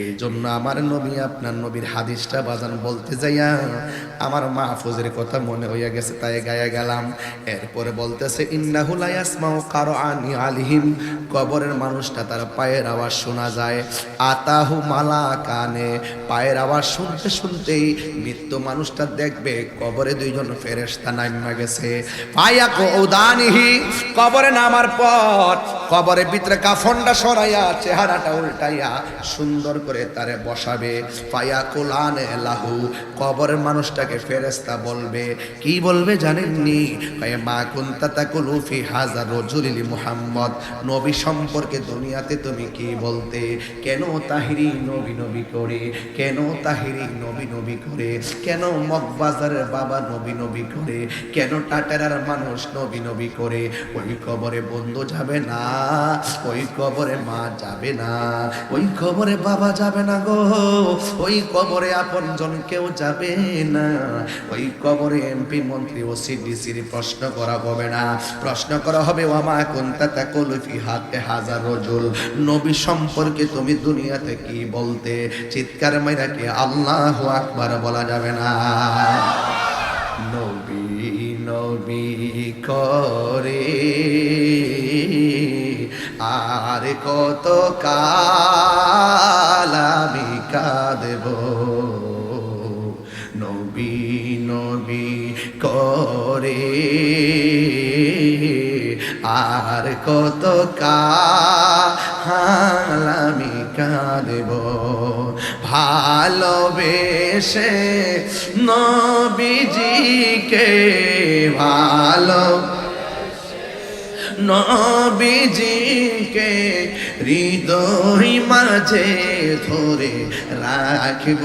এই জন্য আমার নবী, আপনার নবীর হাদিসটা বাজান বলতে যাইয়া আমার মাহফুজের কথা মনে হইয়া গেছে, তাই গায়ে গেলাম। এরপরে বলতেছে ইন্নাহু লা ইয়াসমাউ কারআনি আলিহিম, কবরের মানুষটা তার পায়ের আওয়াজ শোনা যায়। আতাহু মালাকানে, পায়ের আওয়াজ শুনতে শুনতেই মৃত্যু মানুষটা দেখবে কবরে 2জন ফেরেশতা নাইমা গেছে। ফায়াকুদানিহি, কবরে নামার পর কবরের ভিতরে কাফনটা সরাইয়া চেহারাটা উল্টাইয়া সুন্দর করে তারে বসাবে। ফায়াকুলানে লাহু, কবরের মানুষটাকে ফেরেশতা বলবে, কি বলবে জানেননি? মা কুনতা তাকুলু ফি হাযা রাজুলি মুহাম্মদ, নবী সম্পর্কে দুনিয়াতে তুমি কি বলতে? কেন তাহিরি নবী নবী করে, কেন তাহিরি নবী নবী করে, কেন মগবাজারের বাবা নবী নবী করে, কেন টাটারার মানুষ নবী নবী করে? ওই কবরে বন্ধু যাবে না, ওই কবরে মা যাবে না, ওই কবরে বাবা যাবে না গো, ওই কবরে আপনজন কেউ যাবে না, ওই কবরে এমপি মন্ত্রী ও সিডিসির প্রশ্ন করা হবে না। প্রশ্ন করা হবে ওয়ামা কুনতা তাকুলু ফি হাযা রাজুল, নবী সম্পর্কে তুমি দুনিয়াতে কি বলতে? চিৎকার মাইরা কি আল্লাহু আকবার বলা যাবে না? নবী নবী করে আর কত কাল আমি কাঁদব, নবী নবী করে আর কত কাল আমি কাঁদব, ভালোবেসে নবীজিকে, ভালো নবীজিকে হৃদয় মাঝে ধরে রাখব,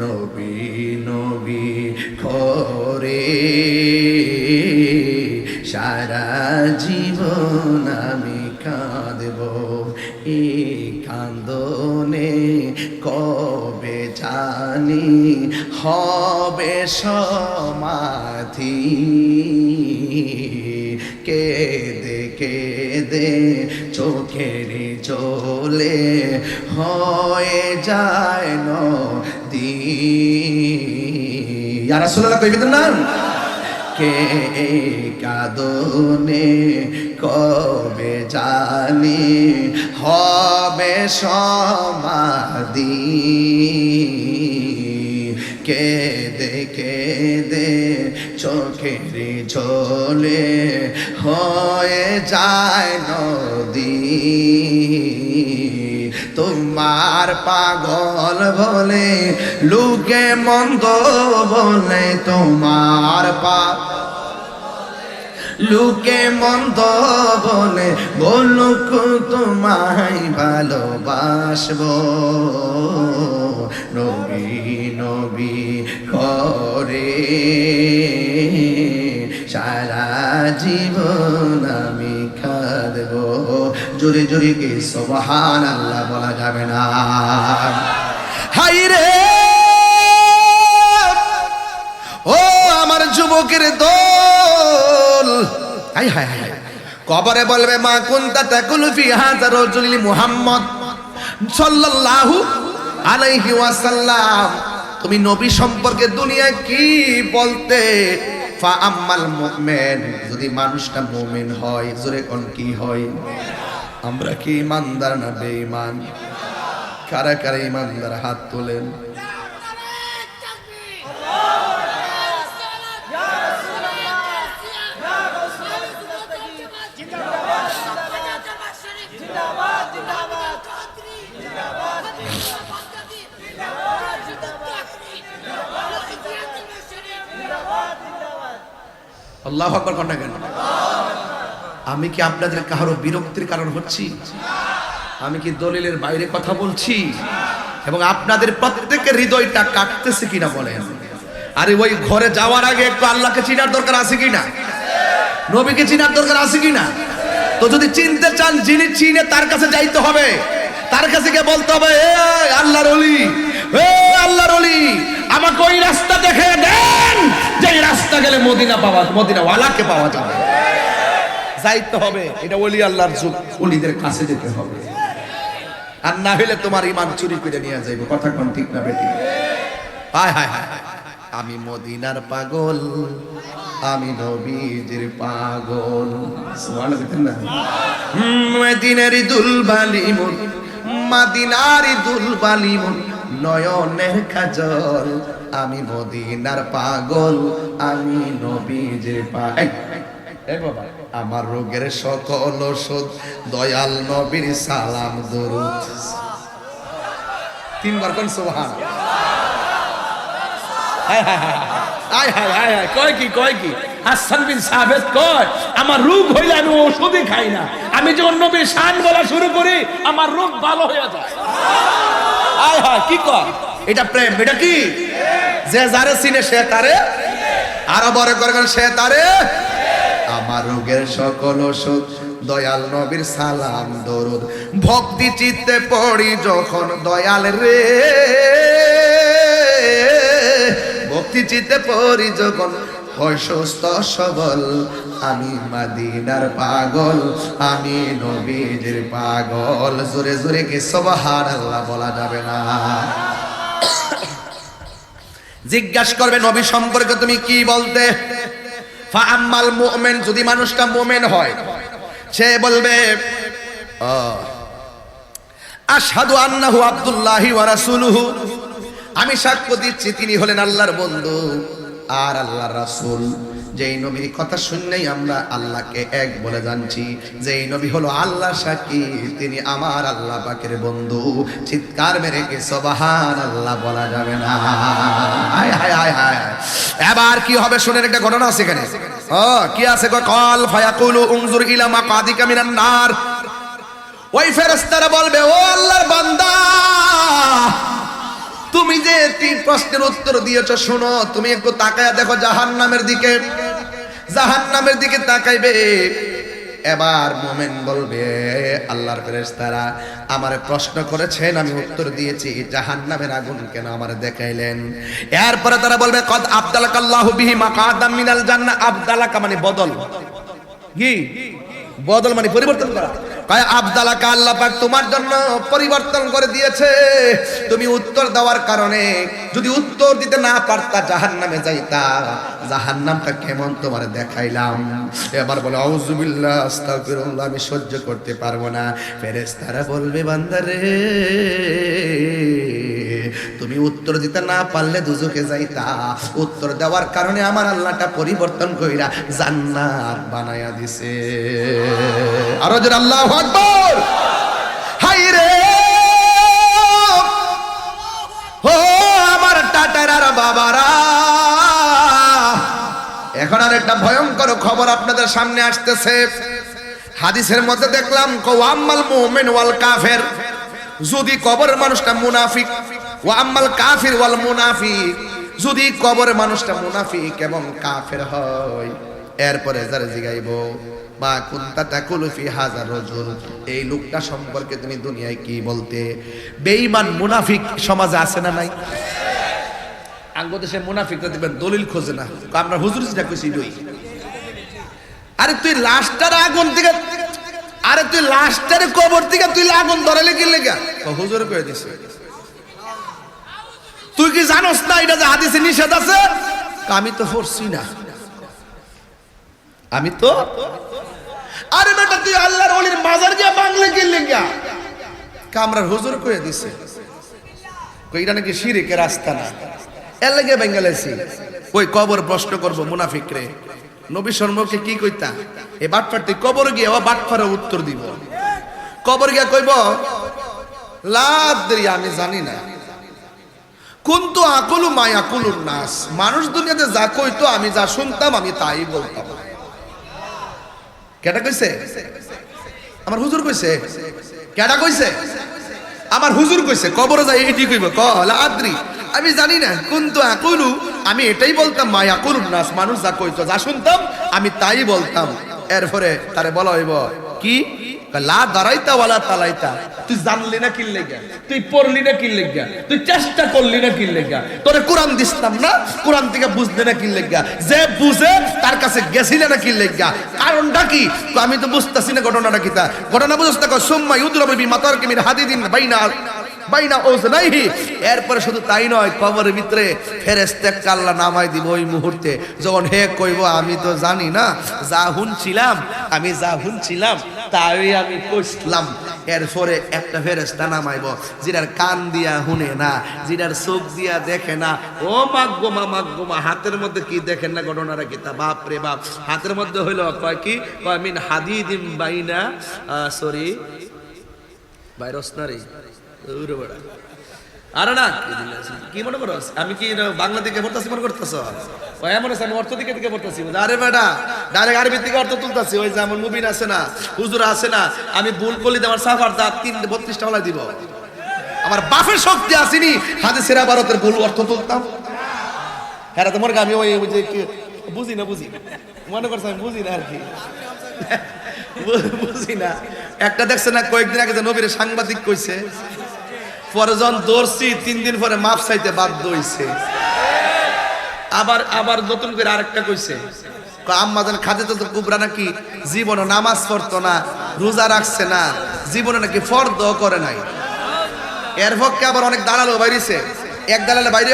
নবী নবী করে সারা জীবন আমি কাঁদব। এই কান্দনে কবে জানি হবে সমাধি, কেঁদে কেঁদে চোখের জলে হয়ে যায় নদী। ইয়া রাসূলুল্লাহ কইবেন না? কে কাঁদনে কবে জানি হবে সমাধি কেঁদে কেঁদে চোখের জলে হয়ে যায় নদী তোমার পাগল বলে লোকে মন্দ বলে তোমার লোকে মন্দ বলে বলুক তোমায় ভালোবাসবো নবী নবী করে সারা জীবন আমি কাঁদবো জোরে জোরে কে সুবহানাল্লাহ বলা যাবে না হাই রে ও আমার যুবকের দল হাই হাই হাই কবরে বলবে মা কুনতা তাকুলু ফি হাযা রাজুলি মুহাম্মদ সাল্লাল্লাহু আলাইহি ওয়াসাল্লাম তুমি নবী সম্পর্কে দুনিয়ায় কি বলতে ফা আম্মাল মুমিন যদি মানুষটা মুমিন হয় জোরে কোন কি হয় আমরা কি ইমানদার না বেঈমান কারা কারা ইমানদার হাত তোলেন আল্লাহু আকবার কন্যা কেন আমি কি আপনাদের কারো বিরক্তির কারণ হচ্ছি আমি কি দলিলের বাইরে কথা বলছি এবং আপনাদের প্রত্যেকের হৃদয়টা কাটতেছে কিনা বলেন আরে ওই ঘরে যাওয়ার আগে একটু আল্লাহকে চিনার দরকার আছে কিনা নবীকে চিনার দরকার আছে কিনা তো যদি চিনতে চান যিনি চিনে তার কাছে যাইতে হবে তার কাছে গিয়ে বলতে হবে এ আল্লাহর ওলি এ আল্লাহর ওলি আমাকে ওই রাস্তা দেখে দেন যে রাস্তা গেলে মদিনা ওয়ালাকে পাওয়া যাবে যাইতে হবে এটা ওলি আল্লাহর যুগ ওলিদের কাছে যেতে হবে আর না হলে তোমার ঈমান চুরি করে নিয়ে যাইবে কথা কোন ঠিক না বেটি হায় হায় হায় আমি মদিনার পাগল আমি নবীজির পাগল সুবহানাল্লাহ মদিনারি দুলবালি মন মদিনারি দুলবালি মন নয়নের কাজল আমি মদিনার পাগল আমি নবীজির পাগল এ বাবা আমার রোগের সকল ওষুধ দয়াল নবীর সালাম দরুদ তিনবার কোন সুবহানাল্লাহ হায় হায় হায় হায় হায় হায় কয় কি হাসান বিন সাবিত কয় আমার রোগ হইলে আমি ওষুধই খাই না আমি যখন নবীর শান বলা শুরু করি আমার রোগ ভালো হয়ে যায় হায় হায় কি কয় এটা প্রেম এটা কি যে যারে চিনে সে তারে আরো বড় করে সে তারে আমার রোগের সকল ওষুধ দয়াল নবীর সালাম দরুদ ভক্তি চিত্তে পড়ি যখন দয়াল রে ভক্তি চিত্তে পড়ি যখন হয় সুস্থ সবল আমি মদিনার পাগল আমি নবীজির পাগল জোরে জোরে কি সুবহানাল্লাহ বলা যাবে না জিজ্ঞাসা করবে নবী সম্পর্কে তুমি কি বলতে ফা আম্মাল মুমিন যদি মানুষটা মুমিন হয় সে বলবে আশহাদু আন্নাহু আব্দুল্লাহি ওয়া রাসূলুহু আমি সাক্ষ্য দিচ্ছি তিনি হলেন আল্লাহর বন্ধু আর আল্লাহর রাসূল যেই নবীর কথা শুনলেই আমরা আল্লাহকে এক বলে জানছি যেই নবী হলো আল্লাহ সাক্ষী তিনি আমার আল্লাহ পাকের বন্ধু চিৎকার মেরে কি সুবহানাল্লাহ বলা যাবে না হায় হায় হায় হায় এবার কি হবে শুনেন একটা ঘটনা আছে এখানে কি আছে কল ফায়াকুলু উনজুর ইলা মাকাদিকা মিনান নার ওই ফেরেশতারা বলবে ও আল্লাহর বান্দা তুমি যে তিন প্রশ্নের উত্তর দিয়েছো শোনো তুমি একটু তাকায়া দেখো জাহান্নামের দিকে তাকাইবে এবার মুমিন বলবে আল্লাহর ফেরেশতারা আমারে প্রশ্ন করেছেন আমি উত্তর দিয়েছি জাহান্নামের আগুন কেন আমারে দেখাইলেন এরপরে তারা বলবে কদ আবদালাকাল্লাহু বিহি মাকাদাম মিনাল জান্নাহ আবদালাকা মানে বদল কি বদল মানে পরিবর্তন করা কয় আবদালাকা, আল্লাহ পাক তোমার জন্য পরিবর্তন করে দিয়েছে। তুমি উত্তর দেওয়ার কারণে যদি উত্তর দিতে না পারতা জাহান্নামে যাইতা। জাহান্নামটা কেমন তোমার দেখাইলাম। এবার বলে আউযুবিল্লাহ আস্তাগফিরুল্লাহ, আমি সহ্য করতে পারবো না। ফেরেশতারা বলবে বান্দারে তুমি উত্তর দিতে না পারলে দুজকে যাইতা। উত্তর দেওয়ার কারণে আমার আল্লাহটা পরিবর্তন কইরা জান্নাত বানায়া দিছে। আরো জোরে আল্লাহু আকবার। হাই রে ও আমার টাটারার বাবারা, এখন আর একটা ভয়ঙ্কর খবর আপনাদের সামনে আসতেছে। হাদিসের মধ্যে দেখলাম ওয়াম্মাল মুমিন ওয়াল কাফের, যদি কবরের মানুষটা মুনাফিক, ওয়া আম্মাল কাফির ওয়াল মুনাফিক, যদি কবরের মানুষটা মুনাফিক এবং কাফের হয়, এরপরে যারা জিগাইবো মা কুনতা তাকুলু ফি হাযা রাজুল, এই লোকটা সম্পর্কে তুমি দুনিয়ায় কি বলতে। বেঈমান মুনাফিক সমাজে আছে না নাই? আঙ্গো দেশে মুনাফিকরা দেখবেন দলিল খোঁজে না, আমরা হুজুর যেটা কইছি দই। আরে তুই লাশটার আগুন থেকে, আরে তুই লাশটার কবর থেকে তুই আগুন ধরালে কি লেগা? হুজুর কয়ে দিছে। তুই কি জানোস না এটা যে হাদিসে নিষেধ আছে? আমি তো পড়ছি না, আমি তো। আরে বেটা তুই আল্লাহর ওলির মাজার গিয়া বাংলা কি লেগা? কামরার হুজুর কয়ে দিছে কইরা নাকি শিরকের রাস্তা না, এর লাগে বেঙ্গালেছি। ওই কবর প্রশ্ন করব মুনাফিক রে, নবী সম্পর্কে কি কইতা? এ বাটফার তুই কবর গিয়ে ও বাটফারে উত্তর দিব। কবর গিয়া কইব লা আদরি, আমি জানি না। কুনতু আকুলু মা ইয়াকুলুন নাস, মানুষ দুনিয়াতে যা কইতো আমি যা শুনতাম আমি তাই বলতাম। কেডা কইছে? আমার হুজুর কইছে। কেডা কইছে? আমার হুজুর কইছে। কবরে যাই এটি কইব ক লা আদরি, আমি জানি না। কুনতু আকুলু, আমি এটাই বলতাম মা ইয়াকুলুন নাস, মানুষ যা কইতো যা শুনতাম আমি তাই বলতাম। এরপরে তারে বলা হইব কি? লা দারাইতা ওয়ালা তালাইতা, তুই জানলি না কি লেগা, তুই পড়লি না কি লেগা, তুই চেষ্টা করলি না কি লেগা, তোরে কোরআন দিতাম না, কোরআন থেকে বুঝলি না কি লেগা, যে বুঝে তার কাছে গেছিলি না কি লেগা, কারণটা কি? তো আমি তো বুঝতাছি না ঘটনাটা কি। তা ঘটনা বুঝছ না? সুম্মা ইউদরাবু বিমাতারকি মিন হাদিদিন বাইনা ওজনাইহি। এরপরে শুধু তাই নয়, কবরের ভিতরে ফেরেশতা আল্লাহ নামাই দিব ওই মুহূর্তে, যখন হে কইব আমি তো জানি না, যা হুনছিলাম আমি যা হুনছিলাম তাই আমি কইলাম। এরপরে একটা ফেরেশতা নামাইব যেটার কান দিয়া শুনে না, যেটার চোখ দিয়া দেখে না। ও মাগগোমা মাগগোমা, হাতের মধ্যে কি দেখেন না? ঘটনাটা কি? তা বাপ রে বাপ, হাতের মধ্যে হইল কয় কি? কয় মিন হাদিদিম বাইনা সরি ভাইরাস না রে। আরে না কি মনে করো? আমি কি বাংলা দিকে পড়তেছি মনে করতেছ? এমন আছে আমি অর্থ দিকে দিকে পড়তেছি। আরে বেটা ডাইরেক্ট আরবি থেকে অর্থ তুলতেছি। ওই যে আমার মুবিন আছে না, হুজুর আছে না, আমি ভুল করলি আমার সাফার দাঁত 32টা হলাই দিব। আমার বাপের শক্তি আসেনি হাদিসের ভারতের ভুল অর্থ তুলতাম। হ্যাঁ তোমার আমি ওই যে বুঝি না মনে করছি আমি বুঝি না আর কি, বুঝি না। একটা দেখছে না কয়েকদিন আগে যে নবীর সাংবাদিক কইছে, পরে যখন দৌড়ছি 3 দিন পরে মাপ চাইতে বাধ্য হইছে। আবার নতুন করে আরেকটা কইছে, আম্মাজান খাদিজাতুল কুবরা নাকি জীবনে নামাজ পড়তো না, রোজা রাখছে না, জীবনে নাকি ফরদ করে নাই। এর পক্ষে আবার অনেক দালালও বাইরেছে। এক দালালে বাইরে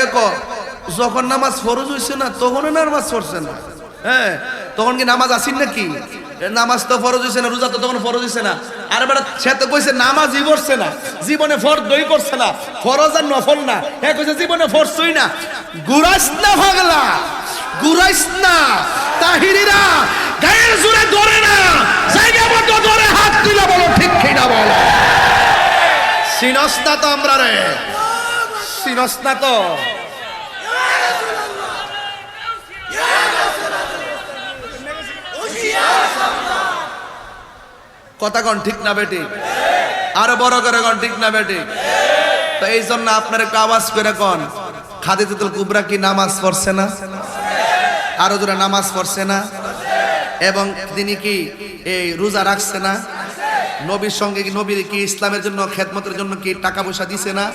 যখন নামাজ ফরজ হইছে না তখন নামাজ পড়ছে না। হ্যাঁ, তখন কি নামাজ আসেন নাকি? নামাজ তো ফরজ হইছে না, রোজা তো তখন ফরজ হইছে না। আর বেটা সে তো কইছে নামাজই পড়ছে না, জীবনে ফরজই করছে না, ফরজ আর নফল না। হ্যাঁ কইছে জীবনে ফরজই না। গুরাইস না পাগলা, গুরাইস না। তাহিরিরা গায়ের জোরে ধরে না, জায়গা মতো ধরে হাত তুলে বলো ঠিক কি না বলো। সিনস না তো আমরা রে, সিনস না তো। কথা কন ঠিক না বেটি? আরো বড় করে কন ঠিক না বেটি? তো এই জন্য আপনার একটু আওয়াজ করে কন, খাদিজাতুল কুবরা কি নামাজ পড়ছে না? আরো জোরে নামাজ পড়ছে না? এবং তিনি কি এই রোজা রাখছে না? নবীর সঙ্গে নবীর কি ইসলামের জন্য খেদমতের জন্য কি টাকা পয়সা দিছে না?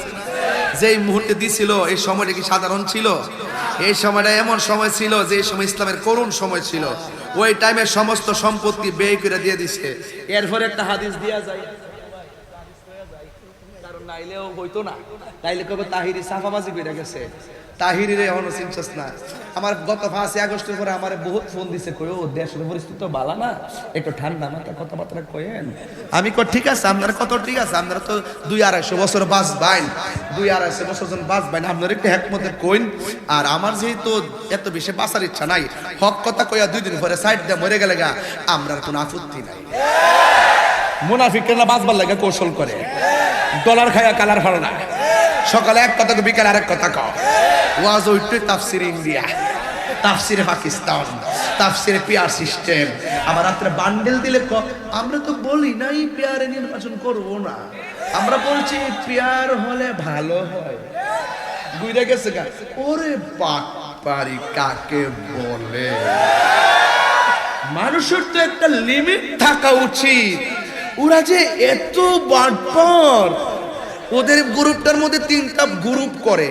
যেই মুহূর্তে দিছিল এই সময়টা কি সাধারণ ছিল? এই সময়টা এমন সময় ছিল যে সময় ইসলামের করুণ সময় ছিল। ওই টাইমে সমস্ত সম্পত্তি ব্যয় করে দিয়ে দিছে। এরপরে একটা হাদিস দিয়া যায়, কারণ নাইলেও হইতো না, তাইলে কবে তাহিরি সাফাবাজি করে গেছে। তাহিরিরে এখনো চিনছস না? আমার গত 5 আগস্টের পরে আমার বহুত ফোন দিছে, কই ও দেশের পরিস্থিতি তো ভালো না, একটু ঠান্ডা মাথা কথাবার্তা কয়েন। আমি কই ঠিক আছে, আপনারা কত ঠিক আছে, আপনারা তো 200-250 বছর বাঁচবেন, 200-250 বছর জন বাঁচবেন, আপনারা একটু একমতে কইন। আর আমার যেহেতু এত বেশি বাঁচার ইচ্ছা নাই, হক কথা কইয়া 2 দিন পরে সাইড দিয়ে মরে গেলে গা আমরা কোনো আপত্তি নাই। মুনাফিকরা বাঁচবার লাগে কৌশল করে, ডলার খায়া কালার ফাড়ে না, সকালে এক কথা বিকালে আরেক কথা কও। ওয়াজ ওইটু তাফসির ইন্ডিয়া, তাফসিরে পাকিস্তান, তাফসিরে পিয়ার সিস্টেম। আমার রাত্রে বান্ডেল দিলে আমরা তো বলি নাই পিয়ারে নির্বাচন করব না, আমরা বলছি পিয়ার হলে ভালো হয়। বুঝে গেছে গা? ওরে বাপারি কাকে বলে? মানুষের তো একটা লিমিট থাকা উচিত। ওরা যে এত বাটপার, ওদের গ্রুপটার মধ্যে 3টা গ্রুপ করে।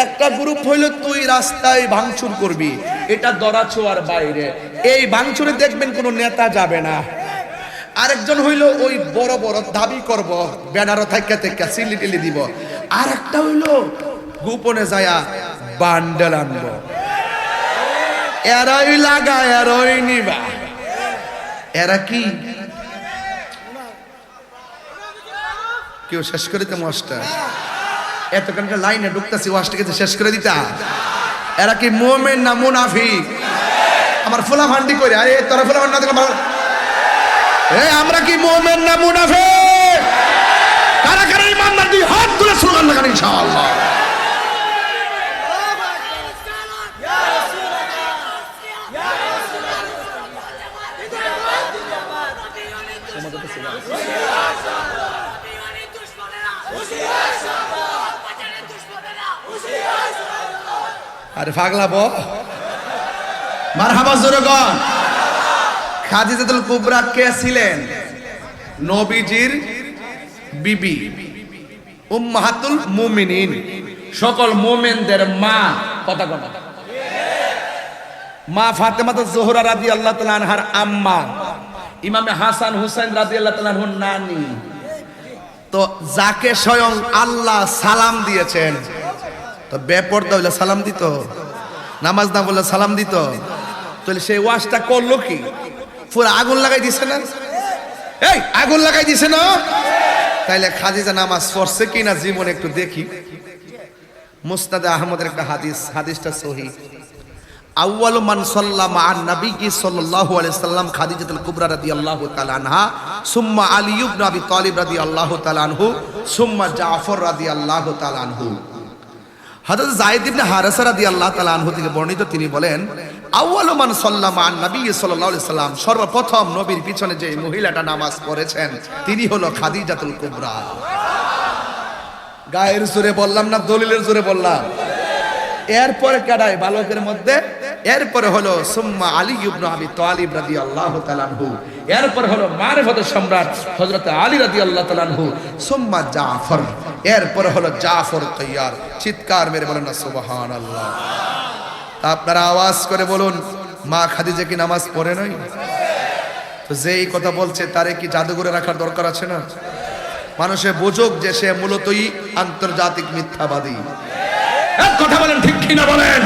একটা গ্রুপ হইলো তুই রাস্তায় ভাঙচুর করবি, এটা দরাছোয়ার বাইরে, এই ভাঙচুরে দেখবেন কোনো নেতা যাবে না। আরেকজন হইলো ওই বড় বড় দাবি করব, ব্যানারও থাইকা থাইকা সিলি টিলি দিব। আর একটা হইলো গোপনে যায়া বান্ডেল আনবো, এরাই লাগা এরাই নিবা। এরা কি কেউ শেষ করে দিতে মাস্টার এতক্ষণকার লাইনে ঢুকতেছি, ওয়াজটাকে শেষ করে দিতা। এরা কি মুমিন না মুনাফিক? আমার ফোলা ভান্ডি করে, আরে তোরা ফোলা ভান্ডি না দেখলে ভালো। আমরা কি মুমিন না মুনাফিক? কারা কারা ইমানদার দুই হাত তুলে স্লোগান লাগান ইনশাআল্লাহ। আরে পাগলাবো মারহাবা জোরগণ। খাদিজাতুল কুবরা কে ছিলেন? নবীজির বিবি, উম্মাহাতুল মুমিনিন, সকল মুমিনদের মা। কথা কথা মা ফাতেমা জোহরা রাদিয়াল্লাহু তাআলা আনহার আম্মা, ইমামে হাসান হুসাইন রাদিয়াল্লাহু তাআলা আনহুর নানি। তো যাকে স্বয়ং আল্লাহ সালাম দিয়েছেন, তো বেপরদা হইলে সালাম দিত, নামাজ না বললে সালাম দিত। তাহলে সেই ওয়াজটা করলো কি? পুরো আগুন লাগাই দিছে না? এই আগুন লাগাই দিছে না? তাইলে খাদিজা নামাজ পড়ছে কিনা জীবনে একটু দেখি। মুসনাদে আহমদের একটা হাদিস, হাদিসটা সহিহ। আউয়ালু মান সাল্লামা আন নবী সাল্লাল্লাহু আলাইহি সাল্লাম খাদিজাতুল কুবরা রাদিয়াল্লাহু তাআলা আনহা, সুম্মা আলী ইবনে আবি তালিব রাদিয়াল্লাহু তাআলা আনহু, সুম্মা জাফর রাদিয়াল্লাহু তাআলা আনহু। হযরত যায়েদ ইবনে হারেসা রাদিয়াল্লাহু তাআলা আনহু থেকে বর্ণিত, তিনি বলেন, আউয়ালু মান সাল্লামা আন নবী সাল্লাল্লাহু আলাইহি সাল্লাম, সর্বপ্রথম নবীর পিছনে যে মহিলাটা নামাজ পড়েছেন তিনি হলো খাদিজাতুল কুবরা। গায়ের জোরে বললাম না দলিলের জোরে বললাম? এরপরে কাটায় বালকের মধ্যে, এরপরে হলো সুম্মা আলী ইবনে আবি তালিব রাদিয়াল্লাহু তাআলা আনহু, এরপরে হলো মারিফাতের সম্রাট হযরত আলী রাদিয়াল্লাহু তাআলা আনহু, সুম্মা জাফর, এরপরে হলো জাফর তৈয়ার। চিৎকার মেরে বলেন না সুবহানাল্লাহ। আপনারা আওয়াজ করে বলুন, মা খাদিজা কি নামাজ পড়ে নাই? তো যেই কথা বলছে তারে কি জাদুঘরে রাখার দরকার আছে না? মানুষে বুঝুক যে সে মূলতই আন্তর্জাতিক মিথ্যাবাদী। এক কথা বলেন, ঠিক কিনা বলেন?